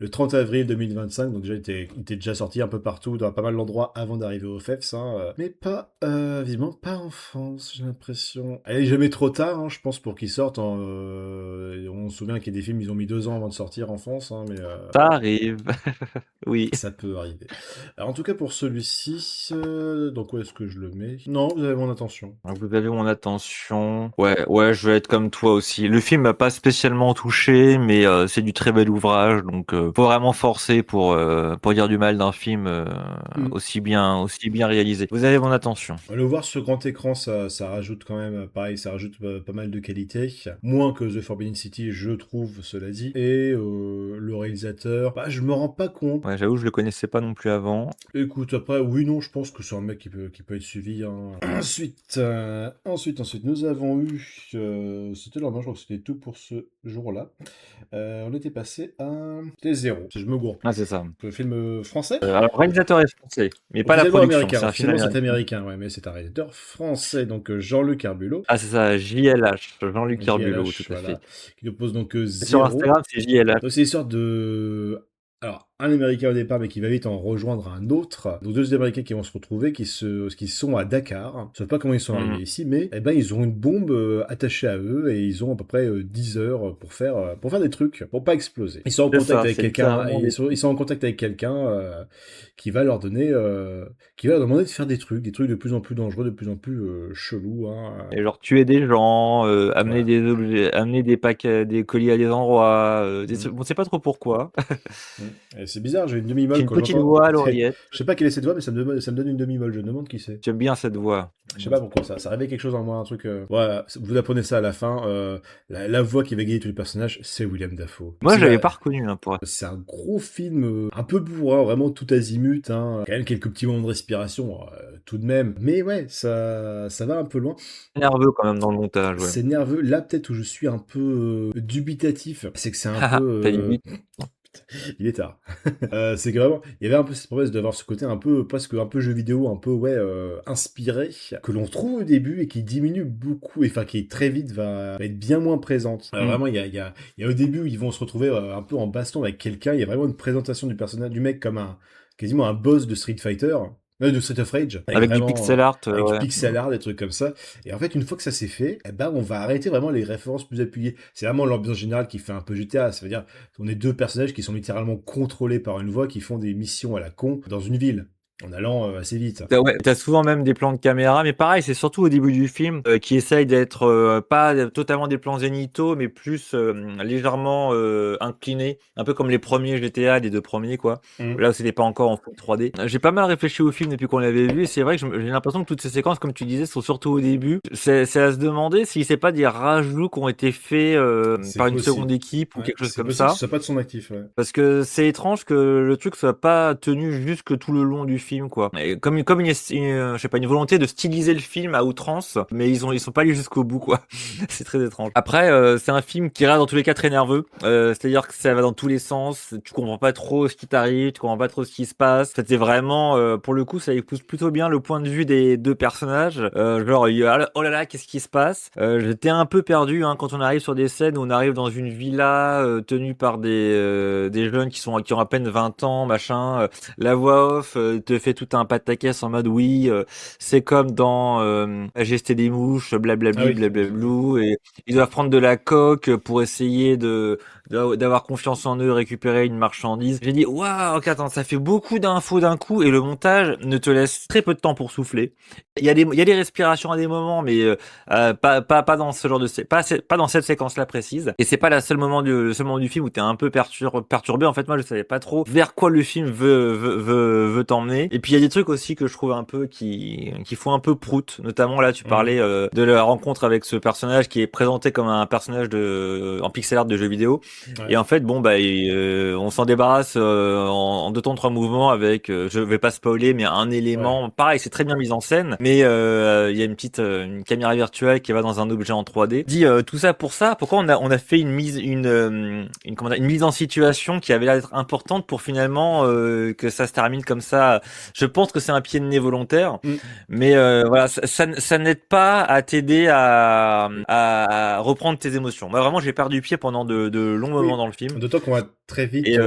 B: le 30 avril 2025, donc déjà il était déjà sorti un peu partout, dans pas mal d'endroits avant d'arriver au FEFS, mais pas, visiblement pas en France, j'ai l'impression. Elle est jamais trop tard, hein, je pense, pour qu'il sorte. On se souvient qu'il y a des films, ils ont mis 2 ans avant de sortir en France, hein, mais
C: Ça arrive. Oui.
B: ça peut arriver. Alors, en tout cas, pour celui-ci, donc où est-ce que je le mets? Non, vous avez mon attention.
C: Donc, vous avez mon attention. Ouais, je vais être comme toi aussi. Le film m'a pas spécialement touché, mais c'est du très bel ouvrage, donc faut vraiment forcer pour dire du mal d'un film aussi bien réalisé. Vous avez mon attention.
B: Le voir sur grand écran, ça rajoute quand même, pareil, ça rajoute pas mal de qualité. Moins que The Forbidden City, je trouve, cela dit. Et le réalisateur, bah, je me rends pas compte.
C: Ouais, j'avoue, je le connaissais pas non plus avant.
B: Écoute, après, oui, non, je pense que c'est un mec qui peut être suivi, hein. Ensuite, nous avons eu, c'était le lendemain, je crois que c'était tout pour ce jour-là. On était passé à... C'était Zéro, si je me gourre.
C: Ah, c'est ça.
B: Le film français.
C: Alors, le réalisateur est français, mais pas la
B: Officiellement
C: production.
B: américain,
C: C'est un film
B: officiellement c'est
C: américain.
B: américain, ouais, mais c'est un réalisateur français, donc Jean-Luc Herbulot.
C: Ah, c'est ça, JLH, Jean-Luc Herbulot,
B: JLH,
C: tout à
B: voilà,
C: fait.
B: qui nous pose donc
C: Sur
B: Zéro.
C: Instagram, c'est JLH.
B: Donc c'est l'histoire de... Alors, un Américain au départ, mais qui va vite en rejoindre un autre. Donc 2 Américains qui vont se retrouver, qui sont à Dakar. Je ne sais pas comment ils sont arrivés ici, mais eh ben, ils ont une bombe attachée à eux et ils ont à peu près 10 heures pour faire des trucs, pour pas exploser. Ils sont en
C: C'est
B: contact
C: ça,
B: avec
C: c'est
B: quelqu'un,
C: littéralement
B: ils sont en contact avec quelqu'un qui va leur donner, qui va leur demander de faire des trucs de plus en plus dangereux, de plus en plus chelous, hein.
C: Et genre tuer des gens, amener
B: Voilà.
C: des objets, amener des paquets, des colis à des endroits, on sait pas trop pourquoi.
B: Et c'est bizarre, j'ai une
C: J'ai
B: demi-molle
C: une
B: quand
C: petite
B: j'entends.
C: voix à l'oreillette.
B: Je sais pas quelle est cette voix, mais ça me donne une demi-molle. Je me demande qui c'est.
C: J'aime bien cette voix.
B: Je sais pas pourquoi, ça réveille quelque chose en moi, un truc. Voilà, vous apprenez ça à la fin. La voix qui va guider tous les personnages, c'est William Dafoe.
C: Moi, je l'avais pas reconnu, hein, pour...
B: C'est un gros film, un peu bourrin, vraiment tout azimut. Hein. Quand même quelques petits moments de respiration, tout de même. Mais ouais, ça va un peu loin.
C: nerveux quand même dans le montage, ouais.
B: C'est nerveux. Là, peut-être où je suis un peu dubitatif, c'est que c'est un
C: Haha,
B: peu.
C: t'as dit vite.
B: Il est tard. C'est que vraiment, il y avait un peu cette promesse d'avoir ce côté un peu, presque un peu jeu vidéo, un peu, ouais, inspiré, que l'on trouve au début et qui diminue beaucoup, et enfin, qui très vite va être bien moins présente. Alors, vraiment, il y a au début où ils vont se retrouver un peu en baston avec quelqu'un, il y a vraiment une présentation du personnage, du mec comme quasiment un boss de Street Fighter. De Street of Rage.
C: Avec du
B: vraiment,
C: pixel art,
B: avec
C: ouais.
B: du pixel art, des trucs comme ça. Et en fait, une fois que ça s'est fait, eh ben, on va arrêter vraiment les références plus appuyées. C'est vraiment l'ambiance générale qui fait un peu GTA. Ça veut dire qu'on est 2 personnages qui sont littéralement contrôlés par une voix, qui font des missions à la con dans une ville, en allant assez vite.
C: Ouais, t'as souvent même des plans de caméra, mais pareil, c'est surtout au début du film qui essaye d'être pas totalement des plans zénithaux, mais plus légèrement inclinés, un peu comme les premiers GTA, les 2 premiers, quoi. Là où c'était pas encore en full 3D. J'ai pas mal réfléchi au film depuis qu'on l'avait vu, et c'est vrai que j'ai l'impression que toutes ces séquences, comme tu disais, sont surtout au début. C'est à se demander si c'est pas des rajouts qui ont été faits par une seconde équipe ou quelque chose comme ça.
B: C'est possible que ce soit pas de son actif, ouais.
C: Parce que c'est étrange que le truc soit pas tenu jusque tout le long du film, quoi. Et comme une je sais pas, une volonté de styliser le film à outrance, mais ils sont pas allés jusqu'au bout, quoi. C'est très étrange. Après, c'est un film qui reste dans tous les cas très nerveux. C'est-à-dire que ça va dans tous les sens. Tu comprends pas trop ce qui t'arrive, tu comprends pas trop ce qui se passe. C'était vraiment, pour le coup, ça épouse plutôt bien le point de vue des 2 personnages. Genre, oh là là, qu'est-ce qui se passe? J'étais un peu perdu, hein, quand on arrive sur des scènes où on arrive dans une villa tenue par des jeunes qui ont à peine 20 ans, machin. La voix off te fait tout un pataquès en mode oui, c'est comme dans Majesté des mouches, blablabli, blablablou, et ils doivent prendre de la coke pour essayer d'avoir confiance en eux, récupérer une marchandise. J'ai dit waouh, ok, attends, ça fait beaucoup d'infos d'un coup et le montage ne te laisse très peu de temps pour souffler. Il y a des respirations à des moments, mais pas dans ce genre de pas dans cette séquence-là précise. Et c'est pas le seul moment du film où t'es un peu perturbé. En fait, moi, je savais pas trop vers quoi le film veut t'emmener. Et puis il y a des trucs aussi que je trouve un peu qui font un peu prout. Notamment là, tu parlais de la rencontre avec ce personnage qui est présenté comme un personnage en pixel art de jeu vidéo. Ouais. Et en fait, bon, on s'en débarrasse en 2 temps 3 mouvements avec, je vais pas spoiler, mais un élément, pareil, c'est très bien mis en scène, mais il y a une caméra virtuelle qui va dans un objet en 3D. Dit tout ça pour ça, pourquoi on a fait une mise en situation qui avait l'air d'être importante pour finalement que ça se termine comme ça. Je pense que c'est un pied de nez volontaire, mais voilà, ça n'aide pas à t'aider à reprendre tes émotions. Moi, vraiment, j'ai perdu pied pendant de long
B: Oui,
C: moment dans le film.
B: d'autant qu'on va très
C: Et
B: vite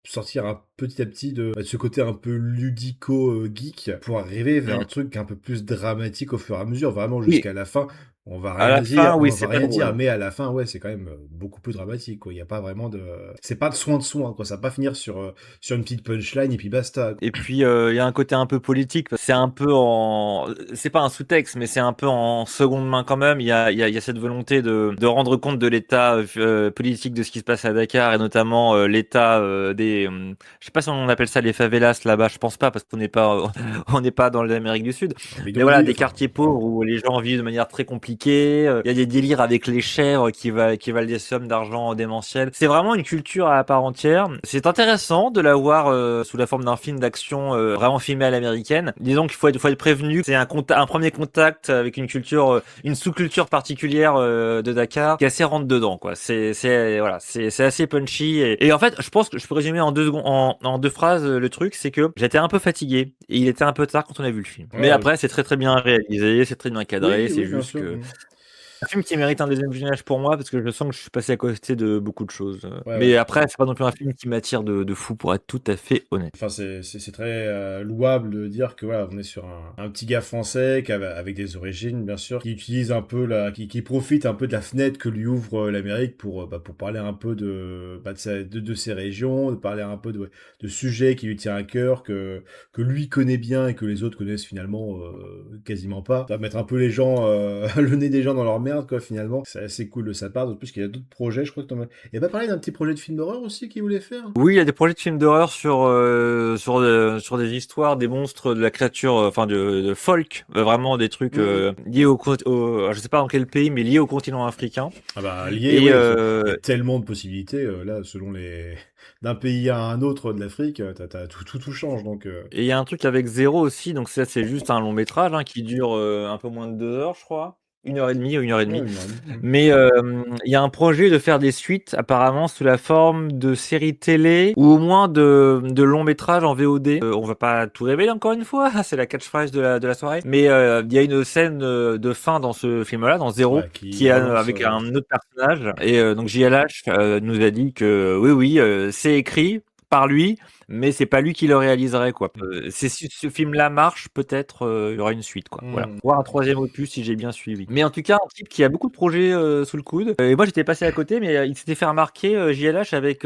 B: sortir petit à petit de ce côté un peu ludico-geek pour arriver vers un truc un peu plus dramatique au fur et à mesure, vraiment
C: oui,
B: jusqu'à la fin. On va
C: à
B: rien
C: la
B: dire,
C: fin,
B: on
C: oui,
B: va
C: c'est pas
B: rien
C: drôle,
B: dire,
C: hein.
B: mais à la fin, ouais, c'est quand même beaucoup plus dramatique, quoi. Il y a pas vraiment de, c'est pas de soin, quoi. Ça va pas finir sur une petite punchline et puis basta.
C: Et puis, il y a un côté un peu politique, parce que c'est un peu en c'est pas un sous-texte, mais c'est un peu en seconde main quand même. Il y a cette volonté de rendre compte de l'état, politique de ce qui se passe à Dakar et notamment, l'état, des, je sais pas si on appelle ça les favelas là-bas, je pense pas parce qu'on n'est pas on n'est pas dans l'Amérique du Sud.
B: En
C: Mais voilà,
B: bidonville,
C: des
B: enfin,
C: quartiers pauvres où les gens vivent de manière très compliquée, il y a des délires avec les chèvres qui valent des sommes d'argent démentielles. C'est vraiment une culture à part entière. C'est intéressant de la voir sous la forme d'un film d'action vraiment filmé à l'américaine. Disons qu'il faut être prévenu. C'est un premier contact avec une culture, une sous-culture particulière de Dakar qui est assez rentre dedans, quoi. Voilà, c'est assez punchy et en fait, je pense que je peux résumer en 2 secondes, en 2 phrases le truc, c'est que j'étais un peu fatigué et il était un peu tard quand on a vu le film. Mais
B: ouais,
C: après, c'est très très bien réalisé, c'est très bien cadré.
B: oui,
C: C'est
B: oui, bien
C: juste
B: sûr.
C: que un film qui mérite un deuxième visionnage pour moi parce que je sens que je suis passé à côté de beaucoup de choses.
B: Ouais,
C: Mais
B: ouais.
C: après, c'est pas non plus un film qui m'attire de fou pour être tout à fait honnête.
B: Enfin, c'est très louable de dire que voilà, on est sur un petit gars français avec des origines, bien sûr, qui utilise un peu qui profite un peu de la fenêtre que lui ouvre l'Amérique pour parler un peu de ses régions, de parler un peu de sujets qui lui tient à cœur, que lui connaît bien et que les autres connaissent finalement quasiment pas. Ça va mettre un peu les gens, le nez des gens dans leur merde, quoi, finalement. C'est assez cool de sa part, d'autant plus qu'il y a d'autres projets, je crois que il a pas parlé d'un petit projet de film d'horreur aussi qu'il voulait faire?
C: Oui, il y a des projets de films d'horreur sur des histoires, des monstres, de la créature, enfin de folk, vraiment des trucs liés je sais pas dans quel pays, mais liés au continent africain.
B: Ah bah lié,
C: Et
B: oui, il y a tellement de possibilités là, selon les d'un pays à un autre de l'Afrique, tout change donc.
C: il y a un truc avec Zéro aussi, donc ça c'est juste un long métrage qui dure un peu moins de 2 heures, je crois. 1 heure et demie ou 1 heure et demie.
B: Ouais, 1 heure et demie.
C: Mais il y a un projet de faire des suites apparemment sous la forme de séries télé ou au moins de longs métrages en VOD. On va pas tout révéler encore une fois, c'est la catchphrase de la soirée. Mais il y a une scène de fin dans ce film-là, dans Zéro,
B: Ouais, qui
C: qui est
B: relance.
C: avec un autre personnage. Et donc JLH nous a dit que oui, c'est écrit par lui, mais c'est pas lui qui le réaliserait quoi. Si ce film-là marche, peut-être il y aura une suite quoi. Voilà, voire un troisième opus si j'ai bien suivi. Mais en tout cas, un type qui a beaucoup de projets sous le coude. Et moi j'étais passé à côté, mais il s'était fait remarquer JLH avec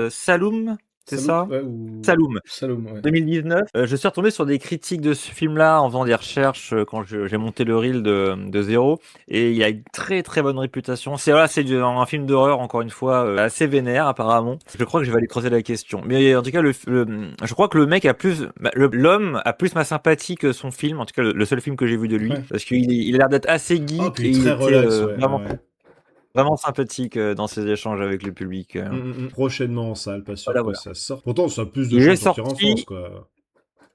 C: Saloum, c'est
B: Saloum,
C: ça?
B: ouais, ou
C: Saloum.
B: Saloum, ouais.
C: 2019. Je suis retombé sur des critiques de ce film-là en faisant des recherches quand j'ai monté le reel de Zéro. Et il y a une très très bonne réputation. C'est un film d'horreur, encore une fois, assez vénère apparemment. Je crois que je vais aller creuser la question. Mais en tout cas, je crois que le mec l'homme a plus ma sympathie que son film. En tout cas, le seul film que j'ai vu de lui.
B: Ouais.
C: Parce qu'il a l'air d'être assez
B: Oh,
C: geek
B: puis
C: et
B: il est
C: il
B: très
C: était
B: relax, ouais,
C: vraiment,
B: ouais.
C: vraiment sympathique dans ses échanges avec le public.
B: Prochainement en salle, pas sûr
C: Voilà,
B: que
C: voilà.
B: ça sorte. Pourtant, ça a plus de
C: Il est
B: chances de sortir en France,
C: sorti
B: quoi.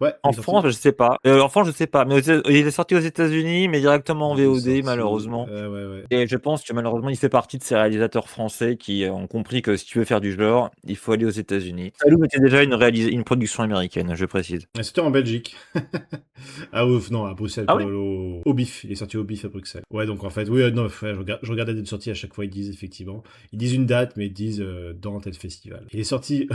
B: Ouais, il
C: en
B: est sorti.
C: France, je sais pas. En France, je sais pas. Mais il est sorti aux États-Unis, mais directement en
B: Il est
C: VOD,
B: sorti.
C: malheureusement.
B: Ouais.
C: Et je pense que malheureusement, il fait partie de ces réalisateurs français qui ont compris que si tu veux faire du genre, il faut aller aux États-Unis. Saloum était déjà une production américaine, je précise.
B: Ah, c'était en Belgique. Ah ouf, non, à Bruxelles,
C: Ah ouais?
B: au BIF. Il est sorti au BIF à Bruxelles. Ouais, donc en fait, oui, non, ouais, je regarde la date de sortie à chaque fois, ils disent effectivement. Ils disent une date, mais ils disent dans tel festival. Il est sorti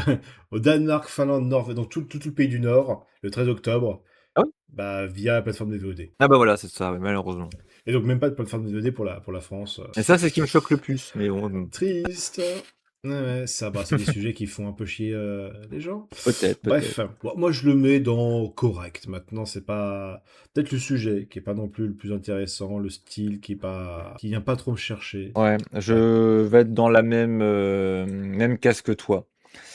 B: au Danemark, Finlande, Norvège, donc tout le pays du Nord, le 13 octobre,
C: Ah oui?
B: bah, via la plateforme de VOD.
C: Ah bah voilà, c'est ça, ouais, malheureusement.
B: Et donc même pas de plateforme de VOD pour la France.
C: Et ça, c'est ce qui me choque le plus. Mais bon,
B: Triste. Ouais, ça, bah, c'est des sujets qui font un peu chier les gens.
C: peut-être.
B: Bref, bon, moi je le mets dans correct. Maintenant, c'est pas peut-être le sujet qui est pas non plus le plus intéressant, le style qui vient pas trop me chercher.
C: Ouais,
B: Ouais.
C: je vais être dans la même case que toi.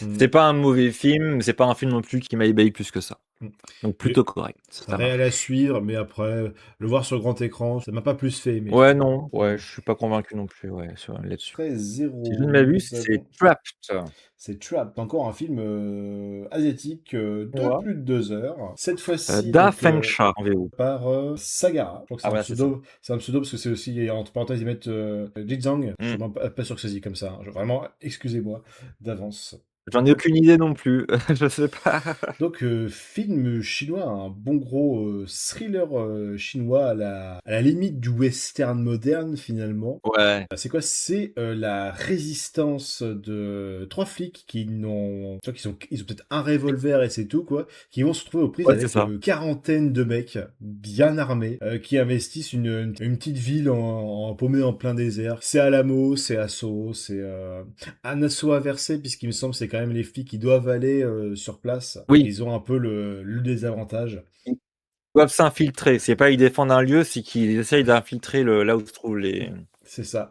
B: Mm.
C: C'est pas un mauvais film, mais c'est pas un film non plus qui m'a ébahi plus que ça.
B: Mm.
C: Donc plutôt correct. Ça
B: Réel
C: marche.
B: à suivre, mais après le voir sur grand écran, ça m'a pas plus fait. Mais
C: Ouais, non, ouais, je suis pas convaincu non plus, ouais, là-dessus.
B: après
C: Si je ne
B: 0,
C: m'abuse,
B: nous
C: c'est
B: avons.
C: Trapped.
B: C'est Trapped, encore un film asiatique de
C: Ouais.
B: plus de 2 heures. Cette fois-ci,
C: Da
B: donc
C: Feng Sha en VO.
B: par Sagara. Je crois que c'est
C: Ah
B: un
C: voilà, c'est ça.
B: pseudo. C'est un pseudo parce que c'est aussi, entre parenthèses, ils mettent Jizang. Je suis
C: Mm.
B: vraiment pas sûr que c'est dit comme ça. Vraiment, excusez-moi d'avance.
C: J'en ai aucune idée non plus. Je sais pas.
B: Donc, film chinois, un bon gros thriller chinois à la limite du western moderne finalement.
C: Ouais.
B: C'est quoi? C'est la résistance de trois flics qui n'ont, tu vois, ils ont peut-être un revolver et c'est tout quoi, qui vont se retrouver aux prises
C: Ouais, c'est
B: avec
C: ça.
B: quarantaine de mecs bien armés qui investissent une petite ville paumée en plein désert. C'est Alamo, c'est Assaut, c'est un assaut inversé puisqu'il me semble que c'est quand même les flics qui doivent aller sur place. Donc
C: Oui,
B: ils ont un peu le désavantage.
C: ils doivent s'infiltrer. C'est pas ils défendent un lieu, c'est qu'ils essayent d'infiltrer là où se trouve
B: C'est ça.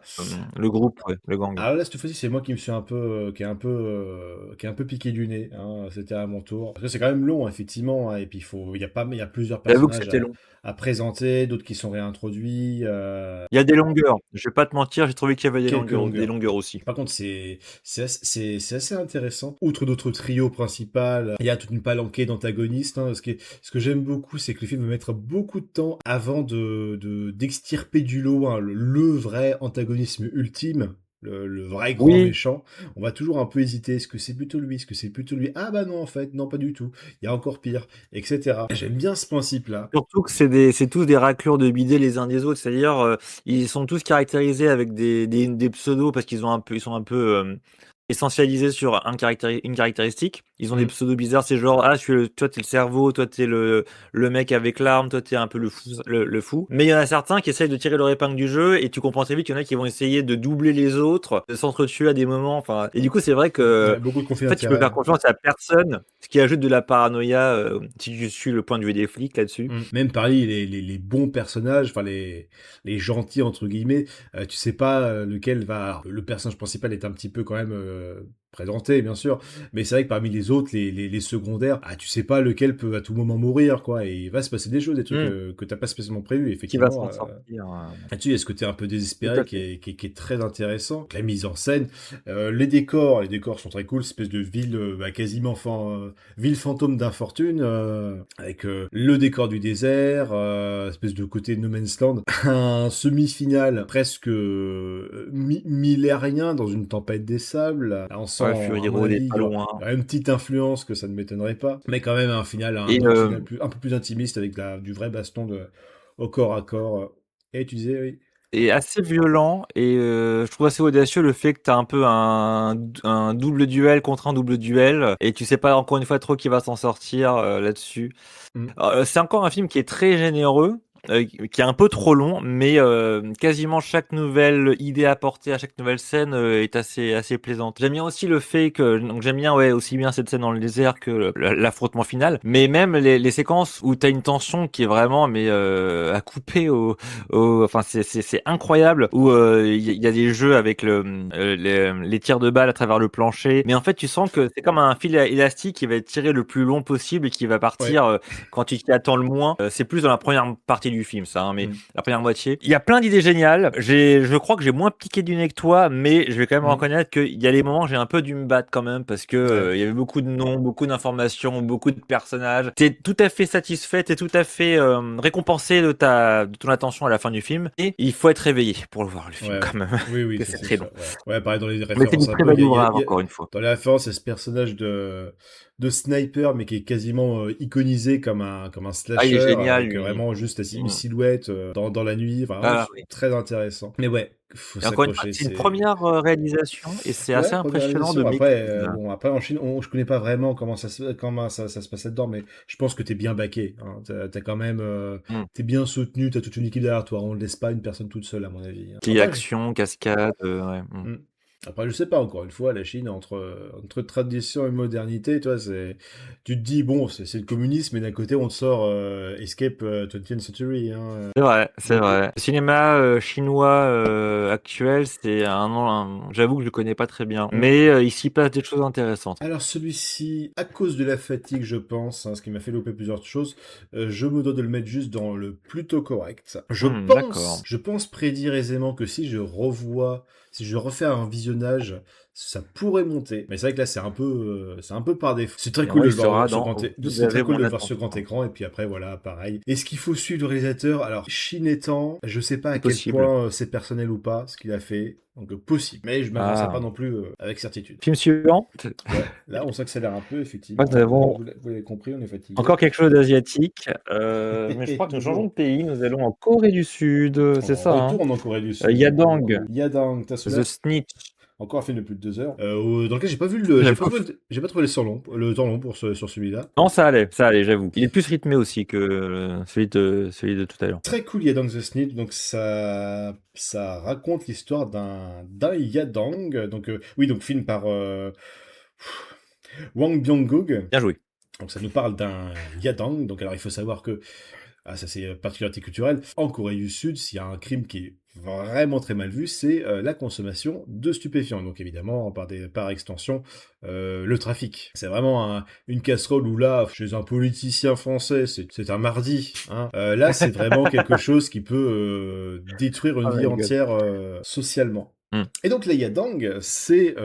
C: le groupe, ouais, le gang.
B: Alors là, cette fois-ci, c'est moi qui me suis un peu, qui est un peu piqué du nez. Hein. C'était à mon tour. Parce que c'est quand même long, effectivement. Hein, et puis il y a plusieurs
C: J'avoue que
B: personnages
C: c'était long.
B: à présenter, d'autres qui sont réintroduits.
C: Il y a des longueurs. Je vais pas te mentir, j'ai trouvé qu'il y avait
B: Quelques
C: des
B: longueurs.
C: longueurs aussi.
B: Par contre, c'est assez intéressant. Outre notre trio principal, il y a toute une palanquée d'antagonistes. Hein. Ce que j'aime beaucoup, c'est que le film va mettre beaucoup de temps avant d'extirper du lot hein, le vrai antagonisme ultime. Le vrai grand
C: Oui,
B: méchant, on va toujours un peu hésiter. Est-ce que c'est plutôt lui? Est-ce que c'est plutôt lui? Ah bah non, en fait, non, pas du tout. Il y a encore pire, etc. J'aime bien ce principe-là.
C: surtout que c'est tous des raclures de bidets les uns des autres. C'est-à-dire, ils sont tous caractérisés avec des pseudos parce ils sont un peu essentialisés sur une caractéristique. Ils ont des
B: Mm.
C: pseudos bizarres. C'est genre, ah, toi, t'es le cerveau, toi, t'es le mec avec l'arme, toi, t'es un peu le fou. Mais il y en a certains qui essayent de tirer leur épingle du jeu et tu comprends très vite qu'il y en a qui vont essayer de doubler les autres, de s'entretuer à des moments. Enfin, et du coup, c'est vrai que
B: Ouais, beaucoup de conflits
C: en fait, tu peux
B: d'intérêts.
C: faire confiance à personne, ce qui ajoute de la paranoïa si tu suis le point de vue des flics là-dessus.
B: Même pareil, les bons personnages, enfin les gentils entre guillemets, tu sais pas lequel va. Alors, le personnage principal est un petit peu quand même présenté, bien sûr, mais c'est vrai que parmi les autres, les secondaires, ah, tu sais pas lequel peut à tout moment mourir, quoi, et il va se passer des choses, des trucs
C: Hmm.
B: que t'as pas spécialement prévu,
C: Qui va
B: effectivement.
C: s'en sortir.
B: Là-dessus, il y a ce côté un peu
C: Tout
B: désespéré
C: à fait.
B: qui est très intéressant. La mise en scène, les décors sont très cool, espèce de ville quasiment ville fantôme d'infortune, avec le décor du désert, espèce de côté No Man's Land, un semi-final presque millérien dans une tempête des sables. Là, on sent,
C: Ouais,
B: à
C: Fury
B: mon
C: Road est
B: avis,
C: pas loin.
B: il y aura une petite influence que ça ne m'étonnerait pas, mais quand même un final,
C: Et
B: un autre final un peu plus intimiste avec du vrai baston au corps à corps. Et tu disais, oui.
C: et assez violent et je trouve assez audacieux le fait que tu as un peu un double duel contre un double duel et tu sais pas encore une fois trop qui va s'en sortir là-dessus.
B: Mm.
C: C'est encore un film qui est très généreux, qui est un peu trop long, mais quasiment chaque nouvelle idée apportée à chaque nouvelle scène est assez plaisante. J'aime bien aussi le fait que donc j'aime bien ouais aussi bien cette scène dans le désert que l'affrontement final, mais même les séquences où t'as une tension qui est vraiment mais à couper enfin c'est incroyable où il y a des jeux avec les tirs de balles à travers le plancher, mais en fait tu sens que c'est comme un fil élastique qui va être tiré le plus long possible et qui va
B: Ouais.
C: partir quand tu t'y attends le moins. C'est plus dans la première partie du film, ça, hein, mais
B: Mm.
C: la première moitié. Il y a plein d'idées géniales. Je crois que j'ai moins piqué du nez que toi, mais je vais quand même
B: Mm.
C: reconnaître qu'il y a les moments où j'ai un peu dû me battre quand même parce que
B: Ouais.
C: il y avait beaucoup de noms, beaucoup d'informations, beaucoup de personnages. T'es tout à fait satisfait, t'es tout à fait récompensé de ton attention à la fin du film. Et il faut être réveillé pour le voir, le film,
B: Ouais,
C: quand
B: ouais.
C: même.
B: Oui, oui,
C: Que
B: ça
C: c'est
B: c'est
C: très
B: sûr.
C: long.
B: Ouais. Ouais, pareil, dans les
C: Mais c'est du
B: références un
C: très
B: peu,
C: bel ouvrage, encore une fois.
B: dans les références, il y a ce personnage de sniper, mais qui est quasiment iconisé comme un
C: Ah, il est
B: slasher,
C: génial,
B: avec
C: lui.
B: vraiment juste une
C: Mm.
B: silhouette dans la nuit. Enfin, vraiment,
C: Ah, oui.
B: très intéressant. Mais ouais, faut
C: Et encore une fois,
B: s'accrocher.
C: c'est une
B: C'est
C: première réalisation et c'est
B: Ouais,
C: assez
B: première
C: impressionnant de
B: réalisation. Après,
C: maîtrise.
B: bon, après en Chine, je connais pas vraiment comment ça se passe là-dedans, mais je pense que t'es bien baqué. Hein. T'as quand même,
C: Mm.
B: t'es bien soutenu, t'as toute une équipe derrière toi. On ne laisse pas une personne toute seule, à mon avis. Hein.
C: Qui action, cascade, ouais.
B: Hmm. Après, je sais pas, encore une fois, la Chine, entre tradition et modernité, toi, tu te dis, bon, c'est le communisme, mais d'un côté, on te sort Escape 20th Century. Hein.
C: C'est vrai, c'est
B: Donc,
C: vrai. Le cinéma chinois actuel, j'avoue que je connais pas très bien,
B: hmm.
C: mais il s'y passe des choses intéressantes.
B: Alors celui-ci, à cause de la fatigue, je pense, hein, ce qui m'a fait louper plusieurs choses, je me dois de le mettre juste dans le plutôt correct.
C: D'accord.
B: Je pense prédire aisément que si je refais un visionnage, ça pourrait monter. Mais c'est vrai que là, c'est un peu par défaut. C'est très
C: Et
B: cool
C: moi,
B: de
C: il
B: le voir
C: sera
B: sur
C: dans
B: grand
C: Vous
B: c'est très
C: avez
B: cool
C: mon
B: de le voir sur grand
C: attention.
B: écran. Et puis après, voilà, pareil. Est-ce qu'il faut suivre le réalisateur? Alors, Chine étant, je sais pas à
C: C'est
B: quel
C: possible.
B: point c'est personnel ou pas, ce qu'il a fait. Donc, possible. Mais je m'avancerai pas
C: Ah.
B: non plus avec certitude.
C: Film suivant.
B: Ouais, là, on s'accélère un peu,
C: Moi,
B: effectivement.
C: nous avons
B: Vous l'avez compris, on est fatigué.
C: encore quelque chose d'asiatique, mais je crois que nous changeons de
B: Toujours.
C: pays. Nous allons en Corée du Sud, c'est
B: On
C: ça, hein?
B: retourne en Corée du Sud, du coup.
C: Yadang,
B: Yadang, t'as
C: The
B: celui-là?
C: Snitch.
B: Encore un film de plus de 2 heures. Dans lequel
C: J'avoue.
B: j'ai pas trouvé le temps long pour sur celui-là.
C: Non, ça allait, j'avoue. Il est plus rythmé aussi que celui de tout à l'heure.
B: Très cool Yadang the Snitch, donc ça raconte l'histoire d'un Yadang, donc oui, donc film par Wang Byung-guk.
C: Bien joué.
B: Donc ça nous parle d'un Yadang, donc alors il faut savoir que ça c'est particularité culturelle. En Corée du Sud, s'il y a un crime qui est vraiment très mal vu, c'est la consommation de stupéfiants. Donc évidemment, par extension, le trafic. C'est vraiment une casserole où là, chez un politicien français, c'est un mardi. Hein. Là, c'est vraiment quelque chose qui peut détruire une
C: Oh
B: vie
C: my God.
B: entière socialement.
C: Hmm.
B: Et donc les Yadang, c'est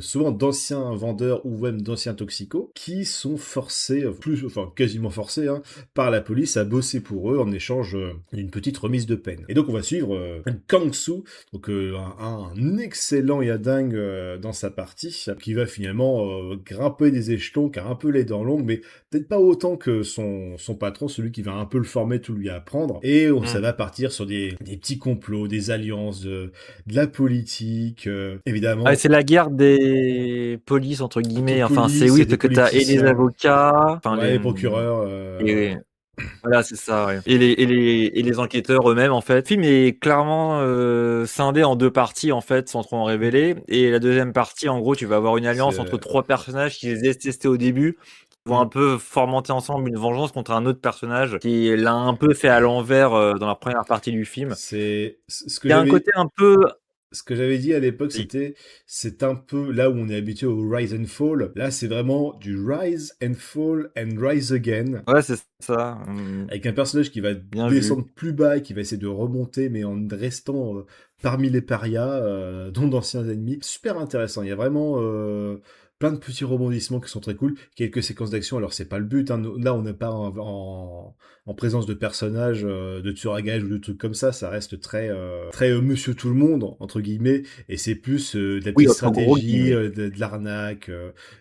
B: souvent d'anciens vendeurs ou même d'anciens toxicos qui sont forcés, enfin quasiment forcés, hein, par la police à bosser pour eux en échange d'une petite remise de peine. Et donc on va suivre Kang-soo, donc un excellent Yadang dans sa partie, qui va finalement grimper des échelons, qui a un peu les dents longues, mais peut-être pas autant que son patron, celui qui va un peu le former, tout lui apprendre. Et ça va partir sur des petits complots, des alliances, de la politique, évidemment.
C: Ah, c'est la guerre des polices, entre guillemets. Enfin, c'est
B: Police
C: oui,
B: et des
C: parce que t'as et les
B: politiciens.
C: avocats, enfin
B: Ouais, les procureurs.
C: et voilà, c'est ça, ouais. Et les enquêteurs eux-mêmes, en fait. Le film est clairement scindé en deux parties, en fait, sans trop en révéler. Et la deuxième partie, en gros, tu vas avoir une alliance entre trois personnages qui les détestaient au début, qui vont un peu fomenter ensemble une vengeance contre un autre personnage qui l'a un peu fait à l'envers dans la première partie du film.
B: C'est ce que
C: Il y a un
B: j'avais.
C: côté un peu...
B: Ce que j'avais dit à l'époque,
C: Oui.
B: c'est un peu là où on est habitué au Rise and Fall. Là, c'est vraiment du Rise and Fall and Rise Again.
C: Ouais, c'est ça.
B: Avec un personnage qui va
C: Bien
B: descendre
C: vu.
B: plus bas et qui va essayer de remonter, mais en restant parmi les parias, dont d'anciens ennemis. Super intéressant. Il y a vraiment plein de petits rebondissements qui sont très cool. Quelques séquences d'action. Alors, c'est pas le but. Hein. Là, on n'est pas en présence de personnages, de tueurs à gages ou de trucs comme ça. Ça reste très Monsieur Tout le Monde, entre guillemets. Et c'est plus de la
C: Oui,
B: petite
C: entre gros
B: stratégie,
C: guillemets.
B: de l'arnaque.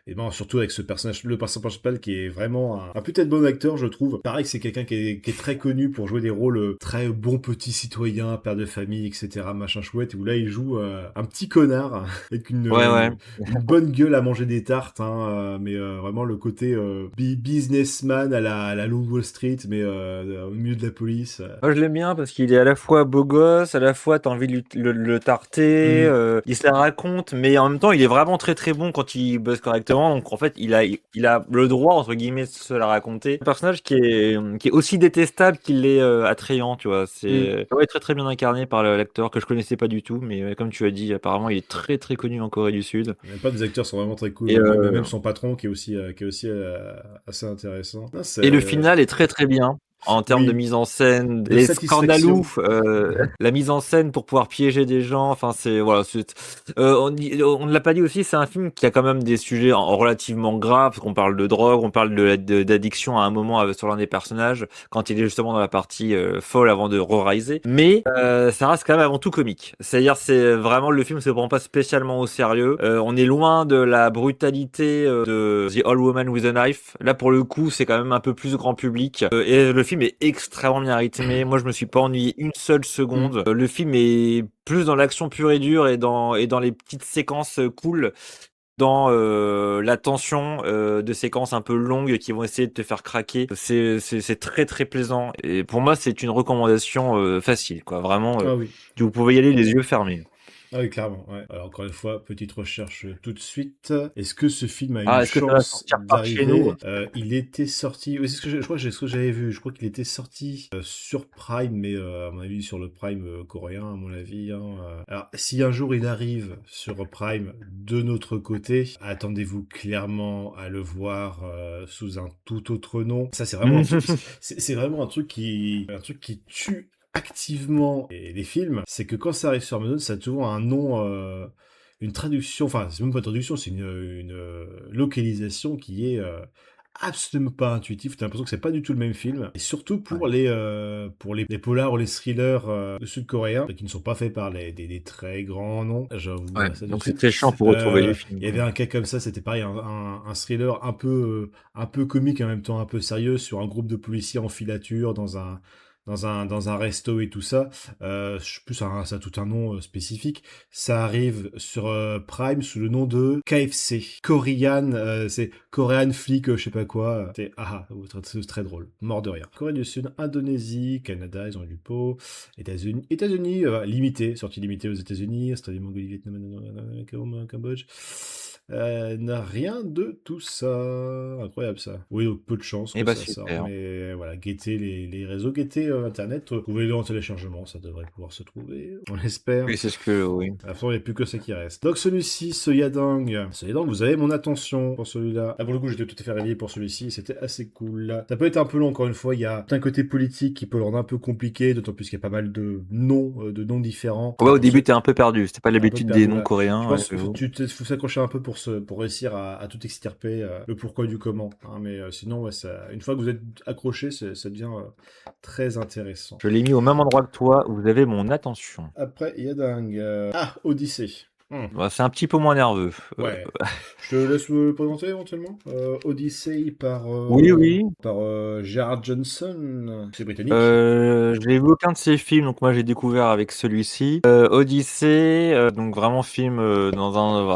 B: Et ben, surtout avec le personnage principal qui est vraiment un putain de bon acteur, je trouve. Pareil que c'est quelqu'un qui est très connu pour jouer des rôles très bons petits citoyens, père de famille, etc. Machin chouette. Où là, il joue un petit connard avec
C: Ouais.
B: une bonne gueule à manger des tartes, hein, mais vraiment le côté businessman à la Loup Wall Street, mais au milieu de la police.
C: Moi, je l'aime bien parce qu'il est à la fois beau gosse, à la fois t'as envie de le tarter, il se la raconte, mais en même temps, il est vraiment très très bon quand il buzz correctement. Donc en fait, il a le droit entre guillemets de se la raconter. Un personnage qui est aussi détestable qu'il est attrayant, tu vois. C'est ouais, très très bien incarné par l'acteur que je connaissais pas du tout, mais comme tu as dit, apparemment, il est très très connu en Corée du Sud.
B: Même pas des acteurs sont vraiment très cool.
C: Et,
B: Même son patron qui est aussi assez intéressant. Non,
C: Et le final est très très bien. En termes de
B: oui,
C: mise en scène,
B: de
C: les
B: satisfaction.
C: scandalous, la mise en scène pour pouvoir piéger des gens, enfin c'est voilà, on ne l'a pas dit aussi, c'est un film qui a quand même des sujets relativement graves, parce qu'on parle de drogue, on parle d'addiction à un moment sur l'un des personnages, quand il est justement dans la partie folle avant de re-riser, mais ça reste quand même avant tout comique. C'est-à-dire c'est vraiment le film se prend pas spécialement au sérieux, on est loin de la brutalité de The All Woman with a Knife. Là pour le coup c'est quand même un peu plus grand public, et le film est extrêmement bien rythmé. Moi, je me suis pas ennuyé une seule seconde. Le film est plus dans l'action pure et dure et dans les petites séquences cool, dans la tension de séquences un peu longues qui vont essayer de te faire craquer. C'est très très plaisant. Et pour moi, c'est une recommandation facile, quoi. Vraiment,
B: Ah oui.
C: vous pouvez y aller les yeux fermés.
B: Ah oui, clairement. Ouais. Alors, encore une fois, petite recherche tout de suite. Est-ce que ce film a une
C: Ah, est-ce que ça va
B: chance
C: sortir par chez nous?
B: d'arriver Il était sorti. Oui, c'est je crois que c'est ce que j'avais vu. Je crois qu'il était sorti sur Prime, mais à mon avis, sur le Prime coréen, à mon avis. Hein. Alors, si un jour il arrive sur Prime de notre côté, attendez-vous clairement à le voir sous un tout autre nom. Ça, c'est vraiment un truc. C'est vraiment un truc qui tue activement les films, c'est que quand ça arrive sur Amazon, ça a toujours un nom une traduction, enfin, c'est même pas une traduction, c'est localisation qui est absolument pas intuitive. T'as l'impression que c'est pas du tout le même film. Et surtout
C: Ouais.
B: pour les polars ou les thrillers sud-coréens, qui ne sont pas faits par des très grands noms. J'avoue,
C: Ouais.
B: ça
C: Donc
B: dessus.
C: c'est très chiant pour retrouver les films,
B: Il y avait
C: quoi.
B: un cas comme ça, c'était pareil, un thriller un peu comique et en même temps un peu sérieux sur un groupe de policiers en filature dans un resto et tout ça. Je sais plus, ça a tout un nom spécifique. Ça arrive sur Prime sous le nom de KFC. Korean, c'est Korean Flick, je sais pas quoi. C'est très drôle. Mort de rire. Corée du Sud, Indonésie, Canada, ils ont eu du pot. États-Unis, limité, sortie limitée aux États-Unis, Australie, Mongolie, Vietnam, Cambodge. N'a rien de tout ça. Incroyable ça. Oui, donc peu de chance
C: Eh
B: que
C: bah
B: ça sorte.
C: super.
B: Mais voilà, guettez les réseaux, guettez Internet. Trouvez-le en téléchargement, ça devrait pouvoir se trouver. On l'espère.
C: Oui, c'est ce que oui.
B: À la fin, il n'y a plus que ça qui reste. Donc celui-ci, ce Yadang, vous avez mon attention pour celui-là. Pour le coup, j'étais tout à fait réveillé pour celui-ci, c'était assez cool. Ça peut être un peu long, encore une fois, il y a un côté politique qui peut le rendre un peu compliqué, d'autant plus qu'il y a pas mal de noms différents.
C: Ouais, au
B: Pour
C: début
B: ceux-
C: t'es un peu perdu. C'était pas
B: un peu
C: l'habitude des
B: perdu
C: noms
B: là. Je
C: coréens.
B: pense qu'il
C: J'avoue.
B: faut s'accrocher un peu pour réussir à tout extirper, le pourquoi du comment. Hein, mais sinon, ouais, une fois que vous êtes accroché, ça devient très intéressant.
C: Je l'ai mis au même endroit que toi. Vous avez mon attention.
B: Après, il y a dingue. Odyssée.
C: Bah, c'est un petit peu moins nerveux.
B: Ouais. Je te laisse le présenter éventuellement. Odyssey
C: Oui, oui.
B: par Gerard Johnson. C'est britannique.
C: J'ai vu aucun de ces films, donc moi j'ai découvert avec celui-ci. Odyssée, donc vraiment film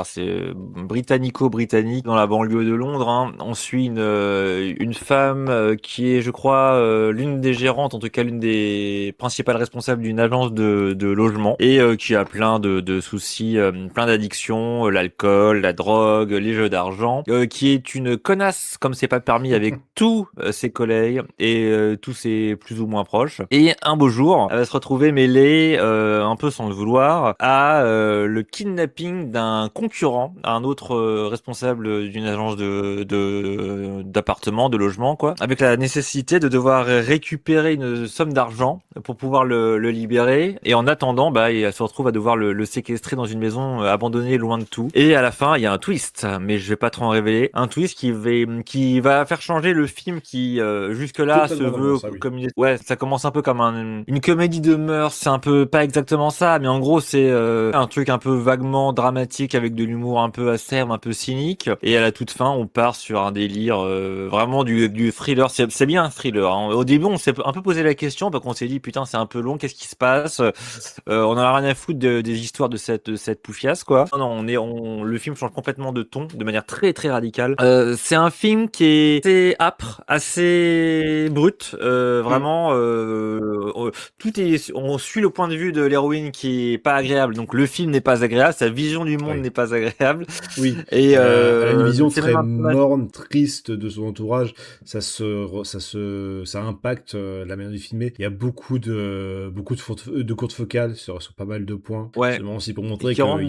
C: c'est britannico-britannique dans la banlieue de Londres. Hein. On suit une femme qui est, je crois, l'une des gérantes, en tout cas l'une des principales responsables d'une agence de logement et qui a plein de soucis, plein d'addictions, l'alcool, la drogue, les jeux d'argent, qui est une connasse comme c'est pas permis avec tous ses collègues et tous ses plus ou moins proches. Et un beau jour, elle va se retrouver mêlée, un peu sans le vouloir, à le kidnapping d'un concurrent, un autre responsable d'une agence d'appartements, de logement, quoi, avec la nécessité de devoir récupérer une somme d'argent pour pouvoir le libérer. Et en attendant, elle se retrouve à devoir le séquestrer dans une maison abandonnée loin de tout. Et à la fin, il y a un twist, mais je vais pas trop en révéler. Un twist qui va faire changer le film qui jusque-là se
B: Totalement
C: veut
B: ça, oui.
C: comme ouais, ça commence un peu comme une comédie de mœurs, c'est un peu pas exactement ça, mais en gros c'est un truc un peu vaguement dramatique avec de l'humour un peu acerbe, un peu cynique. Et à la toute fin, on part sur un délire vraiment du thriller. C'est bien un thriller. Hein. Au début, on s'est un peu posé la question parce qu'on s'est dit putain c'est un peu long, qu'est-ce qui se passe on en a rien à foutre des histoires de cette poufiasse quoi. Non, le film change complètement de ton de manière très très radicale. C'est un film qui est assez âpre, assez brut, vraiment. On suit le point de vue de l'héroïne qui est pas agréable. Donc le film n'est pas agréable, sa vision du monde
B: Oui.
C: n'est pas agréable.
B: Oui.
C: Et
B: Elle a une vision
C: c'est
B: très
C: même un peu
B: morne, triste de son entourage. Ça impacte la manière de filmer. Il y a beaucoup de courtes focales sur pas mal de points.
C: ouais.
B: Seulement aussi pour
C: Et
B: montrer
C: qui
B: que
C: rendent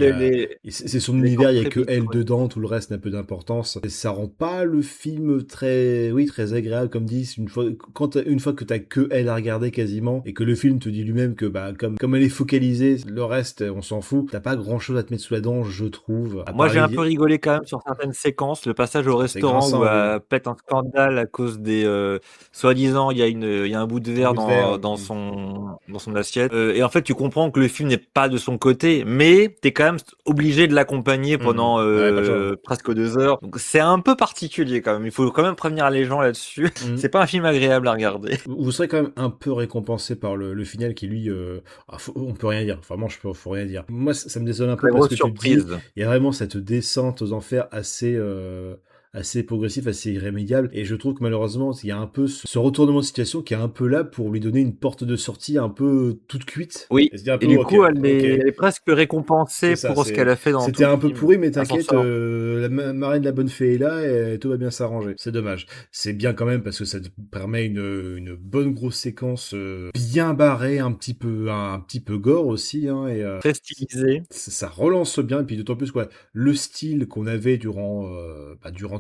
B: c'est son
C: les
B: univers, il y a
C: corps
B: que
C: très
B: elle
C: vite, ouais.
B: dedans, tout le reste n'a peu d'importance. Et ça rend pas le film très agréable, comme dit, une fois que t'as que elle à regarder quasiment, et que le film te dit lui-même que, comme elle est focalisée, le reste, on s'en fout. T'as pas grand chose à te mettre sous la dent, je trouve. À
C: Moi,
B: part
C: j'ai un peu rigolé quand même sur certaines séquences. Le passage au
B: c'est
C: restaurant où
B: grinçant, oui.
C: elle pète un scandale à cause des soi-disant il y a un bout de verre
B: bout de verre,
C: dans son assiette. Et en fait, tu comprends que le film n'est pas de son côté, mais t'es quand même obligé de l'accompagner pendant
B: Ouais, pas de choix.
C: presque 2 heures. Donc c'est un peu particulier quand même. Il faut quand même prévenir les gens là-dessus.
B: Mm.
C: C'est pas un film agréable à regarder.
B: Vous serez quand même un peu récompensé par le final qui, lui, on peut rien dire. Vraiment, faut rien dire. Moi, ça me déçoit un peu
C: Très
B: parce
C: grosse
B: que tu te dis,
C: surprise.
B: il y a vraiment cette descente aux enfers assez progressif, assez irrémédiable. Et je trouve que malheureusement, il y a un peu ce retournement de situation qui est un peu là pour lui donner une porte de sortie un peu toute cuite.
C: Oui.
B: Et se dire un peu,
C: Et du
B: ok,
C: coup, elle
B: ok.
C: est presque récompensée
B: C'est ça,
C: pour ce qu'elle a fait dans tout
B: c'était
C: le
B: un peu
C: film.
B: pourri, mais
C: Elle s'en
B: t'inquiète,
C: sort.
B: la marraine de la bonne fée est là et tout va bien s'arranger. C'est dommage. C'est bien quand même parce que ça te permet une bonne grosse séquence bien barrée, un petit peu gore aussi, hein, et
C: Très stylisée.
B: ça relance bien, et puis d'autant plus quoi, le style qu'on avait durant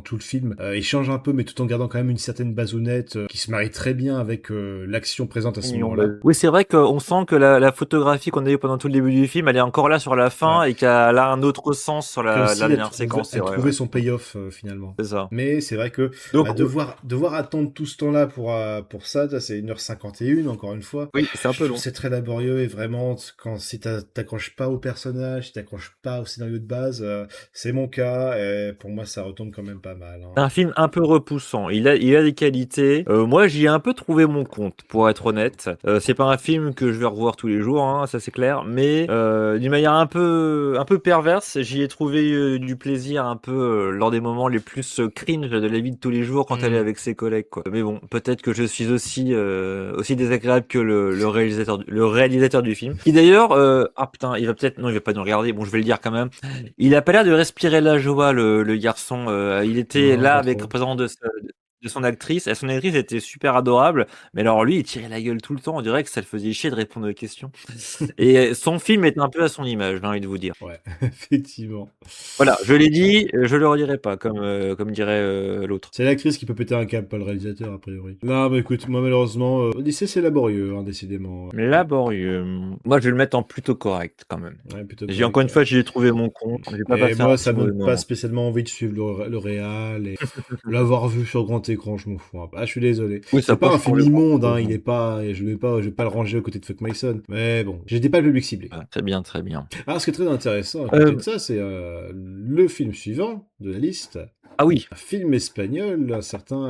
B: tout le film. Il change un peu, mais tout en gardant quand même une certaine bazounette qui se marie très bien avec l'action présente à ce moment-là.
C: Oui, c'est vrai qu'on sent que la photographie qu'on a eue pendant tout le début du film, elle est encore là sur la fin et qu'elle a un autre sens sur
B: Comme
C: la
B: si
C: dernière séquence.
B: elle trouvait son payoff finalement.
C: C'est ça.
B: Mais c'est vrai que
C: Donc,
B: devoir attendre tout ce temps-là pour ça, c'est 1h51 encore une fois.
C: oui, c'est un peu long.
B: C'est très laborieux et vraiment, si t'accroches pas au personnage, si t'accroches pas au scénario de base, c'est mon cas et pour moi ça retombe quand même pas mal.
C: C'est un film un peu repoussant. Il a des qualités. Moi, j'y ai un peu trouvé mon compte, pour être honnête. C'est pas un film que je vais revoir tous les jours, hein, ça c'est clair. Mais d'une manière un peu perverse, j'y ai trouvé du plaisir un peu lors des moments les plus cringe de la vie de tous les jours quand elle est avec ses collègues, quoi. Mais bon, peut-être que je suis aussi désagréable que le réalisateur du film. Qui d'ailleurs, ah putain, il va pas nous regarder. Bon, je vais le dire quand même. Il a pas l'air de respirer la joie, le garçon. Il était
B: Non,
C: là
B: pas
C: avec
B: trop.
C: représentant de son actrice. Et son actrice était super adorable. Mais alors lui, il tirait la gueule tout le temps. On dirait que ça le faisait chier de répondre aux questions. Et son film est un peu à son image, j'ai envie de vous dire.
B: Ouais, effectivement.
C: Voilà, je l'ai dit, je le redirai pas, comme dirait l'autre.
B: C'est l'actrice qui peut péter un câble, pas le réalisateur, a priori. Non, mais écoute, moi, malheureusement, Odyssée, c'est laborieux, hein, décidément.
C: Laborieux. Moi, je vais le mettre en plutôt correct, quand même.
B: Ouais, plutôt
C: J'ai encore une
B: correct,
C: fois, j'y ai trouvé mon compte. J'ai pas
B: Et
C: passé
B: moi,
C: un
B: ça
C: petit
B: me donne
C: mauvais
B: pas
C: moment.
B: spécialement envie de suivre le réal et l'avoir vu sur grand écran, je m'en fous. Ah, je suis désolé.
C: Oui, ça
B: C'est pas
C: peut
B: un film
C: changer
B: immonde, hein,
C: grand-chose,
B: il est pas, je vais pas le ranger aux côtés de Fuck Mason. Mais bon, j'étais pas le public ciblé.
C: Ah, très bien, très bien.
B: Alors, ce qui est très intéressant à côté de ça, c'est le film suivant de la liste.
C: Ah oui.
B: Un film espagnol, un certain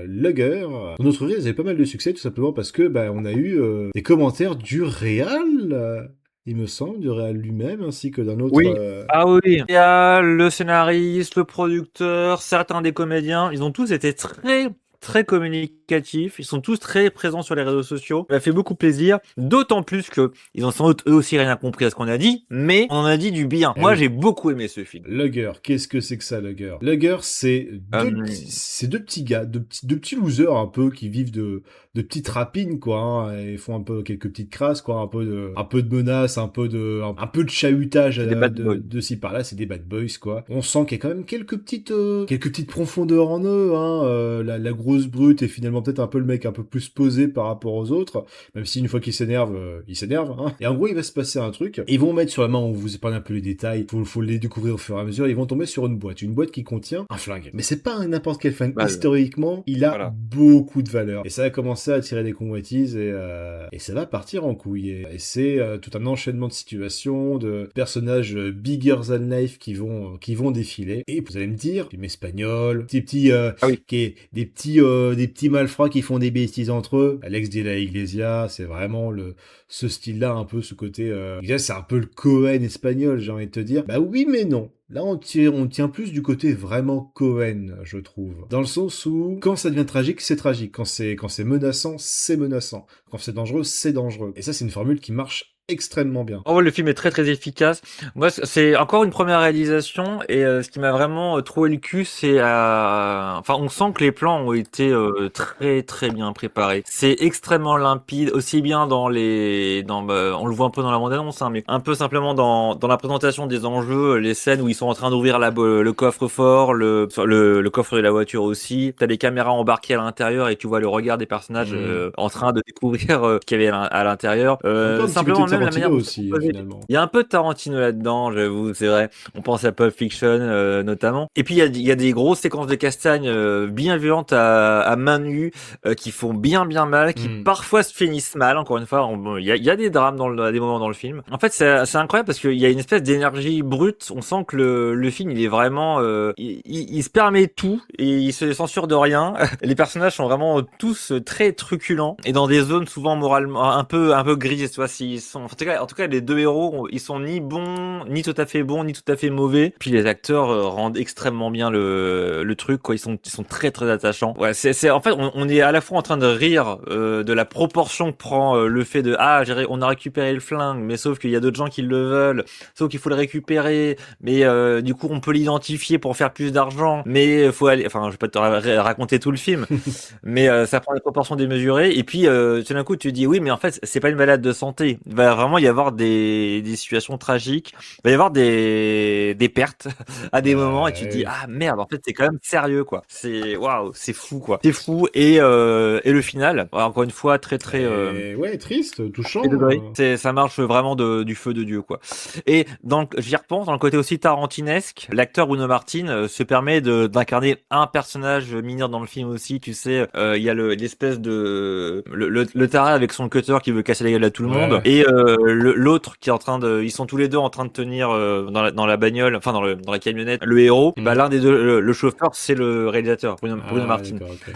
B: Lugger. Dans notre revue, ils avaient pas mal de succès, tout simplement parce que on a eu des commentaires du réal, il me semble, du réal lui-même, ainsi que d'un autre...
C: Oui. Ah oui. Il y a le scénariste, le producteur, certains des comédiens, ils ont tous été très communicatifs, ils sont tous très présents sur les réseaux sociaux. Ça m'a fait beaucoup plaisir, d'autant plus que ils ont sans doute eux aussi rien compris à ce qu'on a dit, mais on en a dit du bien. Moi, j'ai beaucoup aimé ce film.
B: Lugger, qu'est-ce que c'est que ça, Lugger? Lugger, c'est deux petits gars, deux petits losers un peu qui vivent de petites rapines, quoi, hein, et font un peu quelques petites crasses, quoi, un peu de menaces, un peu de chahutage de ci par là, c'est des bad boys, quoi. On sent qu'il y a quand même quelques petites profondeurs en eux, hein, la grosse brute est finalement peut-être un peu le mec un peu plus posé par rapport aux autres, même si une fois qu'il s'énerve, hein. Et en gros, il va se passer un truc. Ils vont mettre sur la main, on vous épargne un peu les détails, faut les découvrir au fur et à mesure, ils vont tomber sur une boîte qui contient un flingue. Mais c'est pas n'importe quel flingue. Historiquement, il a beaucoup de valeur. Et ça a commencé à attirer des convoitises et ça va partir en couille. Et c'est tout un enchaînement de situations, de personnages bigger than life qui vont défiler. Et vous allez me dire, film espagnol, des petits malfrats qui font des bêtises entre eux. Alex de la Iglesia, c'est vraiment ce style-là, un peu ce côté... c'est un peu le Cohen espagnol, j'ai envie de te dire. Bah oui, mais non. Là, on tient plus du côté vraiment Cohen, je trouve. Dans le sens où, quand ça devient tragique, c'est tragique. Quand c'est menaçant, c'est menaçant. Quand c'est dangereux, c'est dangereux. Et ça, c'est une formule qui marche extrêmement bien.
C: Oh, le film est très efficace. Moi, c'est encore une première réalisation et ce qui m'a vraiment troué le cul, c'est enfin, on sent que les plans ont été très bien préparés. C'est extrêmement limpide, aussi bien on le voit un peu dans la bande-annonce, hein, mais un peu simplement dans la présentation des enjeux, les scènes où ils sont en train d'ouvrir le coffre-fort, le coffre de la voiture aussi. T'as des caméras embarquées à l'intérieur et tu vois le regard des personnages en train de découvrir ce qu'il y avait à l'intérieur. Simplement même la manière
B: aussi, finalement.
C: Il y a un peu de Tarantino là-dedans, j'avoue, c'est vrai. On pense à Pulp Fiction notamment. Et puis il y a des grosses séquences de castagne bien violentes à main nue qui font bien mal, qui parfois se finissent mal. Encore une fois, il y a des drames des moments dans le film. En fait, c'est incroyable parce qu'il y a une espèce d'énergie brute. On sent que le film, il est vraiment, il se permet tout et il se censure de rien. Les personnages sont vraiment tous très truculents et dans des zones souvent moralement un peu grises, tu vois. En tout cas, les deux héros, ils sont ni bons, ni tout à fait bons, ni tout à fait mauvais. Puis les acteurs rendent extrêmement bien le truc, quoi. Ils sont très attachants. Ouais, en fait, on est à la fois en train de rire de la proportion que prend le fait de on a récupéré le flingue, mais sauf qu'il y a d'autres gens qui le veulent, sauf qu'il faut le récupérer, mais du coup on peut l'identifier pour faire plus d'argent, mais faut aller. Enfin, je vais pas te raconter tout le film, mais ça prend des proportions démesurées. Et puis tout d'un coup, tu dis oui, mais en fait, c'est pas une malade de santé. Il va va vraiment y avoir des situations tragiques. Il va y avoir des pertes à des moments et tu te dis,
B: Oui.
C: ah merde, en fait, c'est quand même sérieux, quoi. C'est, waouh, c'est fou, quoi. C'est fou. Et le final, encore une fois, très,
B: Et ouais, triste, touchant.
C: premier degré. Ça marche vraiment du feu de Dieu, quoi. Et j'y repense, dans le côté aussi tarantinesque, l'acteur Bruno Martin se permet d'incarner un personnage mineur dans le film aussi, tu sais, il y a l'espèce de le taré avec son cutter qui veut casser la gueule à tout le monde,
B: Ouais.
C: et l'autre qui est en train ils sont tous les deux en train de tenir dans la bagnole, enfin dans la camionnette, le héros. Bah, l'un des deux, le chauffeur, c'est le réalisateur, Bruno
B: Ah,
C: Martin.
B: d'accord, ok.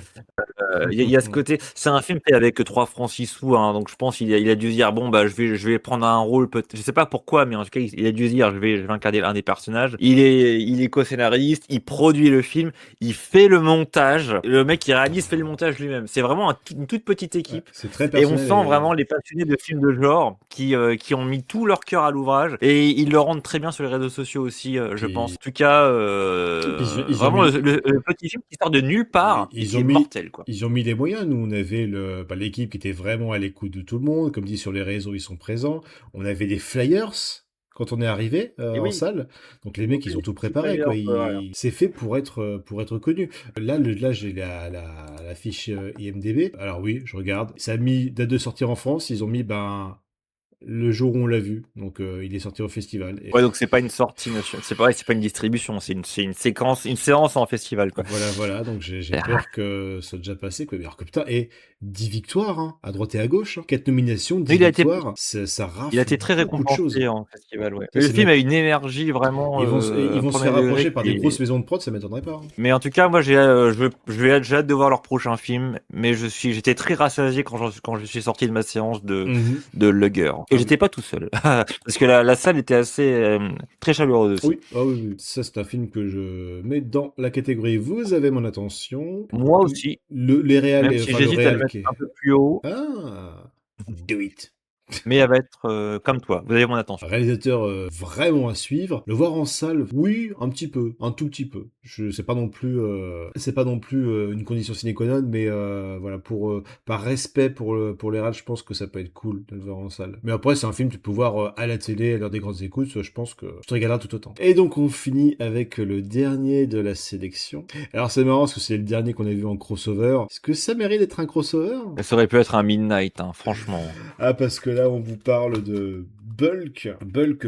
C: Il y a ce côté, c'est un film fait avec 3 francs 6 sous, hein, donc je pense il a dû se dire, bon bah je vais prendre un rôle, je sais pas pourquoi, mais en tout cas il a dû se dire, je vais incarner un des personnages. Il est co-scénariste, il produit le film, il fait le montage, le mec qui réalise fait le montage lui-même. C'est vraiment une toute petite
B: Ouais,
C: équipe.
B: c'est très
C: Et on
B: personnel.
C: sent vraiment les passionnés de films de genre qui ont mis tout leur cœur à l'ouvrage, et ils le rendent très bien sur les réseaux sociaux aussi, je
B: Puis,
C: pense. En tout cas,
B: puis ils ont
C: vraiment
B: mis,
C: le petit film qui sort de nulle part et
B: ils
C: qui
B: ont
C: est
B: mis,
C: mortel, quoi.
B: ils ont mis les moyens. Nous, on avait l'équipe qui était vraiment à l'écoute de tout le monde. Comme dit sur les réseaux, ils sont présents. On avait des flyers quand on est arrivé
C: Et
B: en
C: oui,
B: salle. Donc les mecs, ils ont tout
C: petit
B: préparé,
C: flyer,
B: quoi.
C: voilà.
B: C'est fait pour être connu. Là, j'ai la fiche IMDb. Alors oui, je regarde. Ça a mis date de sortie en France. Ils ont mis le jour où on l'a vu. Donc il est sorti au festival. Et
C: Ouais, donc c'est pas une sortie nationale, c'est pareil, c'est pas une distribution, c'est une séquence, une séance en festival, quoi.
B: voilà. Donc j'ai
C: Ah,
B: peur que ça soit déjà passé, quoi. Mais alors que putain, et 10 victoires, hein, à droite et à gauche, hein. 4 nominations, 10
C: il a été,
B: victoires. Ça
C: il a
B: rafle
C: été très
B: beaucoup de choses.
C: récompensé en festival, ouais.
B: Ça,
C: Le
B: c'est
C: film
B: même-
C: a une énergie vraiment
B: ils vont se
C: premier
B: faire approcher
C: degré
B: par des grosses maisons de prod, ça m'étonnerait pas, hein.
C: Mais en tout cas, moi, j'ai hâte de voir leur prochain film. Mais j'étais très rassasié quand je suis sorti de ma séance
B: Mhm.
C: de Lugger. Et
B: Ah,
C: j'étais pas tout seul. Parce que la salle était assez, très chaleureuse aussi.
B: oui, ah oui. Ça, c'est un film que je mets dans la catégorie. Vous avez mon attention.
C: Moi aussi,
B: Les réals,
C: même si
B: enfin le
C: j'hésite à le
B: réal
C: mettre
B: qui est.
C: un peu plus haut.
B: Ah, do it.
C: Mais elle va être comme toi. Vous avez mon attention.
B: Réalisateur vraiment à suivre. Le voir en salle, oui, un petit peu, un tout petit peu. C'est pas non plus, une condition sine qua non, mais voilà, par respect pour les rats, je pense que ça peut être cool de le voir en salle. Mais après, c'est un film que tu peux voir à la télé, à l'heure des grandes écoutes, je pense que tu te régaleras tout autant. Et donc, on finit avec le dernier de la sélection. Alors, c'est marrant parce que c'est le dernier qu'on a vu en crossover. Est-ce que ça mérite d'être un crossover?
C: Ça aurait pu être un Midnight, hein, franchement.
B: Ah, parce que là, on vous parle de Bulk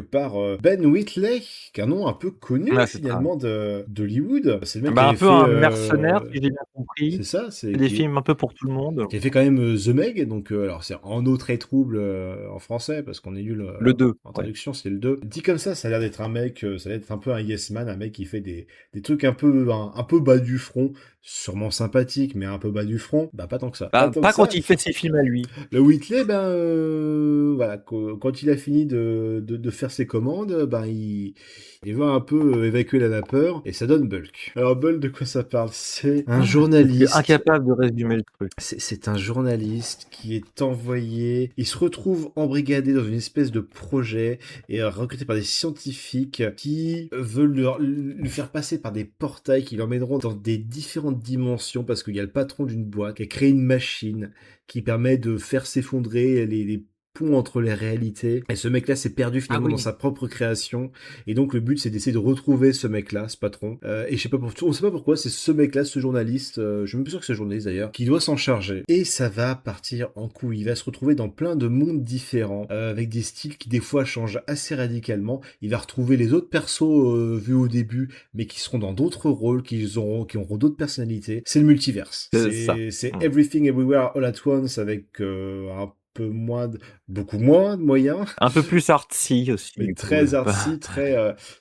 B: par Ben Whitley, qui est un nom un peu connu
C: Là,
B: finalement d'Hollywood. C'est le mec qui
C: un
B: avait
C: peu
B: fait,
C: un mercenaire, si j'ai bien compris.
B: c'est ça, c'est
C: Des films un peu pour tout le monde.
B: qui a fait quand même The Meg, donc alors c'est En eau très trouble en français, parce qu'on est nul
C: Le 2.
B: en traduction, c'est le 2. Dit comme ça a l'air d'être un mec, ça a l'air d'être un peu un yes man, un mec qui fait des trucs un peu bas du front, sûrement sympathique, mais un peu bas du front. Bah pas tant que ça.
C: Bah,
B: tant
C: pas
B: que ça.
C: quand il fait ses films à lui.
B: Le Whitley, voilà, quand il a fini de faire ses commandes, ben il va un peu évacuer la vapeur et ça donne Bulk. Alors Bulk, de quoi ça parle? C'est un
C: Je suis
B: journaliste.
C: incapable de résumer le truc.
B: C'est un journaliste qui est envoyé. Il se retrouve embrigadé dans une espèce de projet et recruté par des scientifiques qui veulent lui faire passer par des portails qui l'emmèneront dans des différentes dimensions parce qu'il y a le patron d'une boîte qui a créé une machine qui permet de faire s'effondrer les ponts entre les réalités. Et ce mec-là s'est perdu
C: Ah
B: finalement dans
C: oui.
B: sa propre création. Et donc le but, c'est d'essayer de retrouver ce mec-là, ce patron. Et je sais pas on sait pas pourquoi, c'est ce mec-là, ce journaliste, je suis même pas sûr que c'est un journaliste d'ailleurs, qui doit s'en charger. Et ça va partir en couille. Il va se retrouver dans plein de mondes différents, avec des styles qui des fois changent assez radicalement. Il va retrouver les autres persos vus au début, mais qui seront dans d'autres rôles, qui auront d'autres personnalités. C'est le multiverse.
C: C'est ça.
B: C'est Everything Everywhere All at Once avec beaucoup moins de moyens,
C: Un peu plus artsy aussi.
B: mais
C: du coup.
B: très artsy,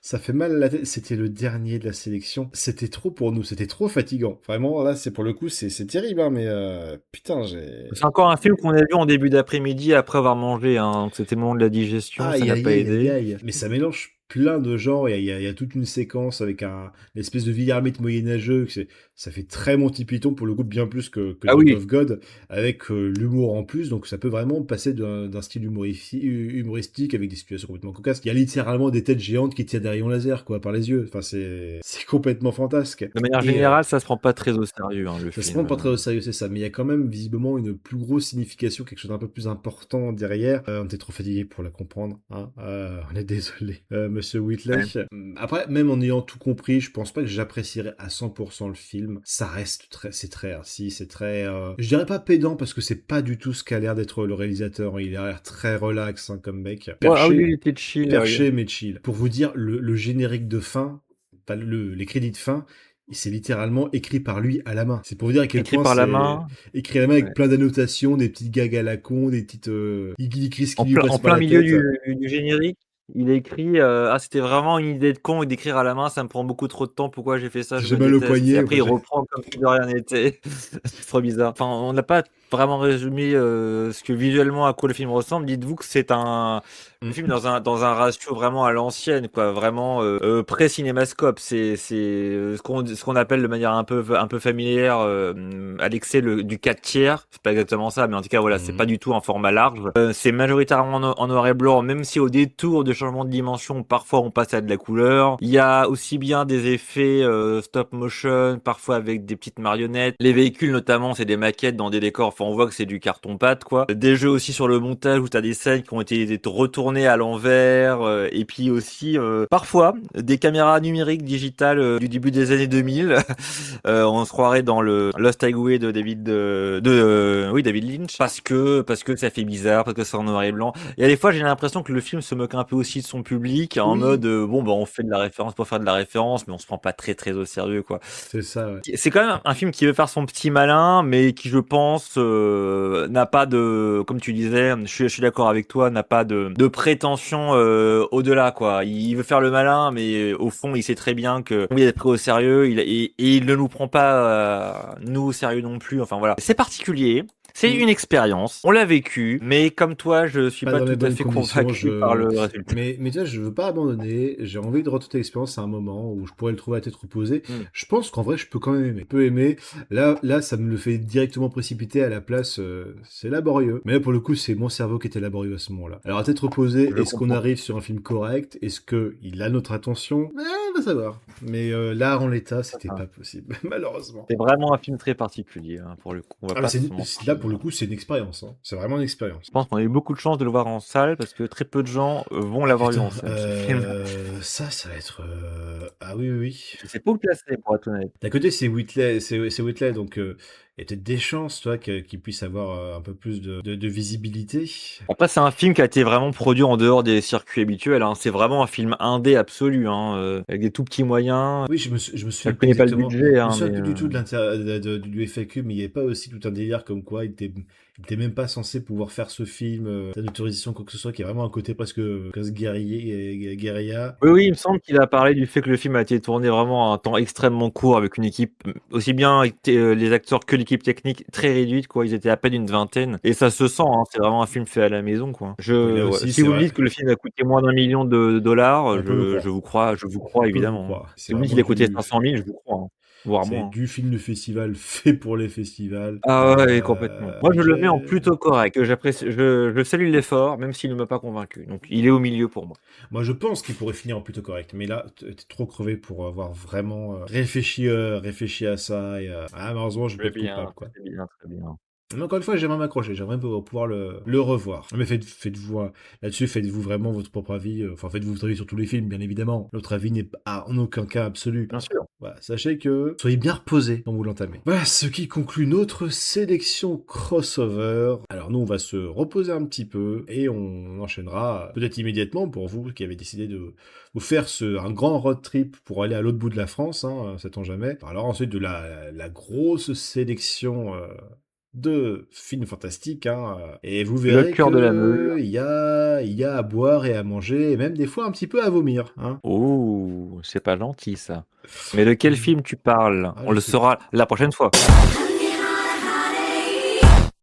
B: ça fait mal à la tête. C'était le dernier de la sélection. C'était trop pour nous, c'était trop fatigant. Vraiment, là, c'est pour le coup, c'est terrible, hein, mais putain,
C: C'est encore un film qu'on a vu en début d'après-midi après avoir mangé, hein. Donc c'était le moment de la digestion, ça
B: aïe,
C: n'a
B: aïe,
C: pas
B: aïe,
C: aidé.
B: aïe, aïe. Mais ça mélange plein de genres. Il y a toute une séquence avec une espèce de vieil ermite moyenâgeux. ça fait très Monty Python pour le coup, bien plus que
C: Ah
B: Dog
C: oui,
B: of God, avec l'humour en plus, donc ça peut vraiment passer d'un style humoristique avec des situations complètement cocasses. Il y a littéralement des têtes géantes qui tirent des rayons laser, quoi, par les yeux. Enfin, c'est complètement fantasque.
C: de manière
B: Et
C: générale, ça se prend pas très au sérieux, hein, le
B: ça se
C: film.
B: prend pas très au sérieux, c'est ça, mais il y a quand même visiblement une plus grosse signification, quelque chose d'un peu plus important derrière. On était trop fatigué pour la comprendre, hein. On est désolé, Monsieur Whitley.
C: Ouais.
B: Après, même en ayant tout compris, je pense pas que j'apprécierais à 100% le film. Ça reste c'est très arty, c'est très, je dirais pas pédant parce que c'est pas du tout ce qu'a l'air d'être le réalisateur. Il a l'air très relax, hein, comme mec,
C: Ouais, ah oui,
B: perché,
C: lui, il était chill.
B: perché mais chill. Pour vous dire, le générique de fin, enfin, les crédits de fin, c'est littéralement écrit par lui à la main. C'est pour vous dire à quel
C: Écrit
B: point
C: par la
B: c'est
C: main,
B: écrit à la main avec
C: ouais.
B: plein d'annotations, des petites gags à la con, des petites... il écrit ce qui
C: En
B: lui
C: plein,
B: passe
C: en
B: par
C: plein
B: la
C: milieu
B: tête.
C: du générique, il écrit Ah, c'était vraiment une idée de con d'écrire à la main, ça me prend beaucoup trop de temps, pourquoi j'ai fait ça, je
B: J'ai
C: me
B: mal au
C: déteste. Et
B: poignet.
C: après, il reprend comme si de rien n'était. C'est trop bizarre. Enfin, on n'a pas vraiment résumé ce que visuellement à quoi le film ressemble. Dites-vous que c'est un
B: Mm.
C: film dans un ratio vraiment à l'ancienne, quoi, vraiment pré-cinémascope. C'est ce qu'on appelle de manière un peu familière à l'excès du 4 tiers. C'est pas exactement ça, mais en tout cas, voilà, c'est pas
B: Mm.
C: du tout un format large. C'est majoritairement en noir et blanc, même si au détour de changement de dimension, parfois on passe à de la couleur. Il y a aussi bien des effets stop motion, parfois avec des petites marionnettes. Les véhicules notamment, c'est des maquettes dans des décors. Enfin, on voit que c'est du carton-pâte, quoi. Des jeux aussi sur le montage où t'as des scènes qui ont été retournées à l'envers. Et puis aussi, parfois, des caméras numériques digitales du début des années 2000. On se croirait dans le Lost Highway de David Lynch, parce que ça fait bizarre, parce que c'est en noir et blanc. Et à des fois, j'ai l'impression que le film se moque un peu aussi de son public, en
B: Oui,
C: mode bon, bah on fait de la référence pour faire de la référence, mais on se prend pas très très au sérieux, quoi.
B: c'est ça, ouais.
C: C'est quand même un film qui veut faire son petit malin, mais qui, je pense, n'a pas de, comme tu disais, je suis d'accord avec toi, n'a pas de prétention au-delà, quoi. Il veut faire le malin, mais au fond, il sait très bien que il est pris au sérieux, et il ne nous prend pas nous au sérieux non plus. Enfin voilà, c'est particulier. C'est
B: Mm.
C: une expérience, on l'a vécu, mais comme toi, je suis
B: Pas
C: pas
B: dans les
C: tout à
B: bonnes
C: fait
B: conditions,
C: convaincu par le résultat.
B: mais tu vois, je veux pas abandonner. J'ai envie de retenter l'expérience à un moment où je pourrais le trouver à tête reposée.
C: Mm.
B: Je pense qu'en vrai, je peux quand même aimer. Je peux aimer. Là, ça me le fait directement précipiter à la place. C'est laborieux. Mais là, pour le coup, c'est mon cerveau qui était laborieux à ce moment-là. Alors, à tête reposée,
C: Je
B: est-ce qu'on
C: comprends.
B: arrive sur un film correct? Est-ce que il a notre attention? On va savoir. Mais là, en l'état, c'était pas possible, malheureusement.
C: C'est vraiment un film très particulier, hein, pour le coup. On va
B: Ah, mais
C: pas se mentir.
B: là, pour le coup, c'est une expérience, hein. C'est vraiment une expérience.
C: Je pense qu'on a eu beaucoup de chance de le voir en salle parce que très peu de gens vont
B: Ah
C: l'avoir eu
B: putain,
C: en salle, ce film.
B: ça va être... Ah oui, oui, oui.
C: Je sais pas où le placer, pour être honnête.
B: D'un côté, c'est Whitley, c'est Whitley, donc il y a peut-être des chances, toi, qu'il puisse avoir un peu plus de visibilité.
C: Après, c'est un film qui a été vraiment produit en dehors des circuits habituels, hein. C'est vraiment un film indé absolu, hein, avec des tout petits moyens.
B: Oui, je me
C: Je
B: souviens plus
C: connais pas le
B: exactement.
C: budget,
B: Je me
C: hein,
B: souviens
C: mais
B: plus du tout du FAQ, mais il n'y avait pas aussi tout un délire comme quoi il était même pas censé pouvoir faire ce film, d'autorisation, quoi que ce soit, qui est vraiment un côté presque guérilla.
C: oui, oui, il me semble qu'il a parlé du fait que le film a été tourné vraiment à un temps extrêmement court avec une équipe, aussi bien avec les acteurs que l'équipe technique, très réduite, quoi. Ils étaient à peine une vingtaine. Et ça se sent, hein, c'est vraiment un film fait à la maison, quoi.
B: Oui, là
C: Ouais.
B: aussi,
C: Si
B: c'est
C: vous me
B: vrai.
C: dites que le film a coûté moins d'1 million de dollars,
B: On peut vous croire.
C: je vous crois
B: On peut vous
C: évidemment, hein.
B: croire. C'est
C: Si vous me dites
B: vraiment
C: qu'il a coûté
B: du...
C: 500 000, je vous crois, hein. Voire
B: C'est
C: moins, hein.
B: du film de festival fait pour les festivals.
C: Ah ouais, complètement. Moi, je le mets en
B: J'ai...
C: plutôt correct. J'apprécie, je salue l'effort, même s'il ne m'a pas convaincu. Donc, il est au milieu pour moi.
B: Moi, je pense qu'il pourrait finir en plutôt correct, mais là, t'es trop crevé pour avoir vraiment réfléchi à ça. Ah, malheureusement, je peux
C: Très
B: être coupable,
C: bien,
B: quoi.
C: très bien, très bien.
B: Mais encore une fois, j'aimerais m'accrocher, j'aimerais pouvoir le revoir. Mais faites-vous là-dessus, faites-vous vraiment votre propre avis. Enfin, faites-vous votre avis sur tous les films, bien évidemment. Notre avis n'est en aucun cas absolu.
C: Bien sûr.
B: Voilà, sachez que soyez bien reposés quand vous l'entamez. Voilà ce qui conclut notre sélection crossover. Alors nous, on va se reposer un petit peu et on enchaînera peut-être immédiatement pour vous qui avez décidé de vous faire un grand road trip pour aller à l'autre bout de la France, hein, sait-on jamais. Alors ensuite de la grosse sélection de films fantastiques, hein, et vous
C: Le
B: verrez
C: cœur de la
B: que
C: meule.
B: il y a à boire et à manger, et même des fois un petit peu à vomir, hein.
C: Oh, c'est pas gentil ça. Mais de quel film tu parles?
B: Ah,
C: On
B: je
C: le
B: sais plus.
C: saura la prochaine fois.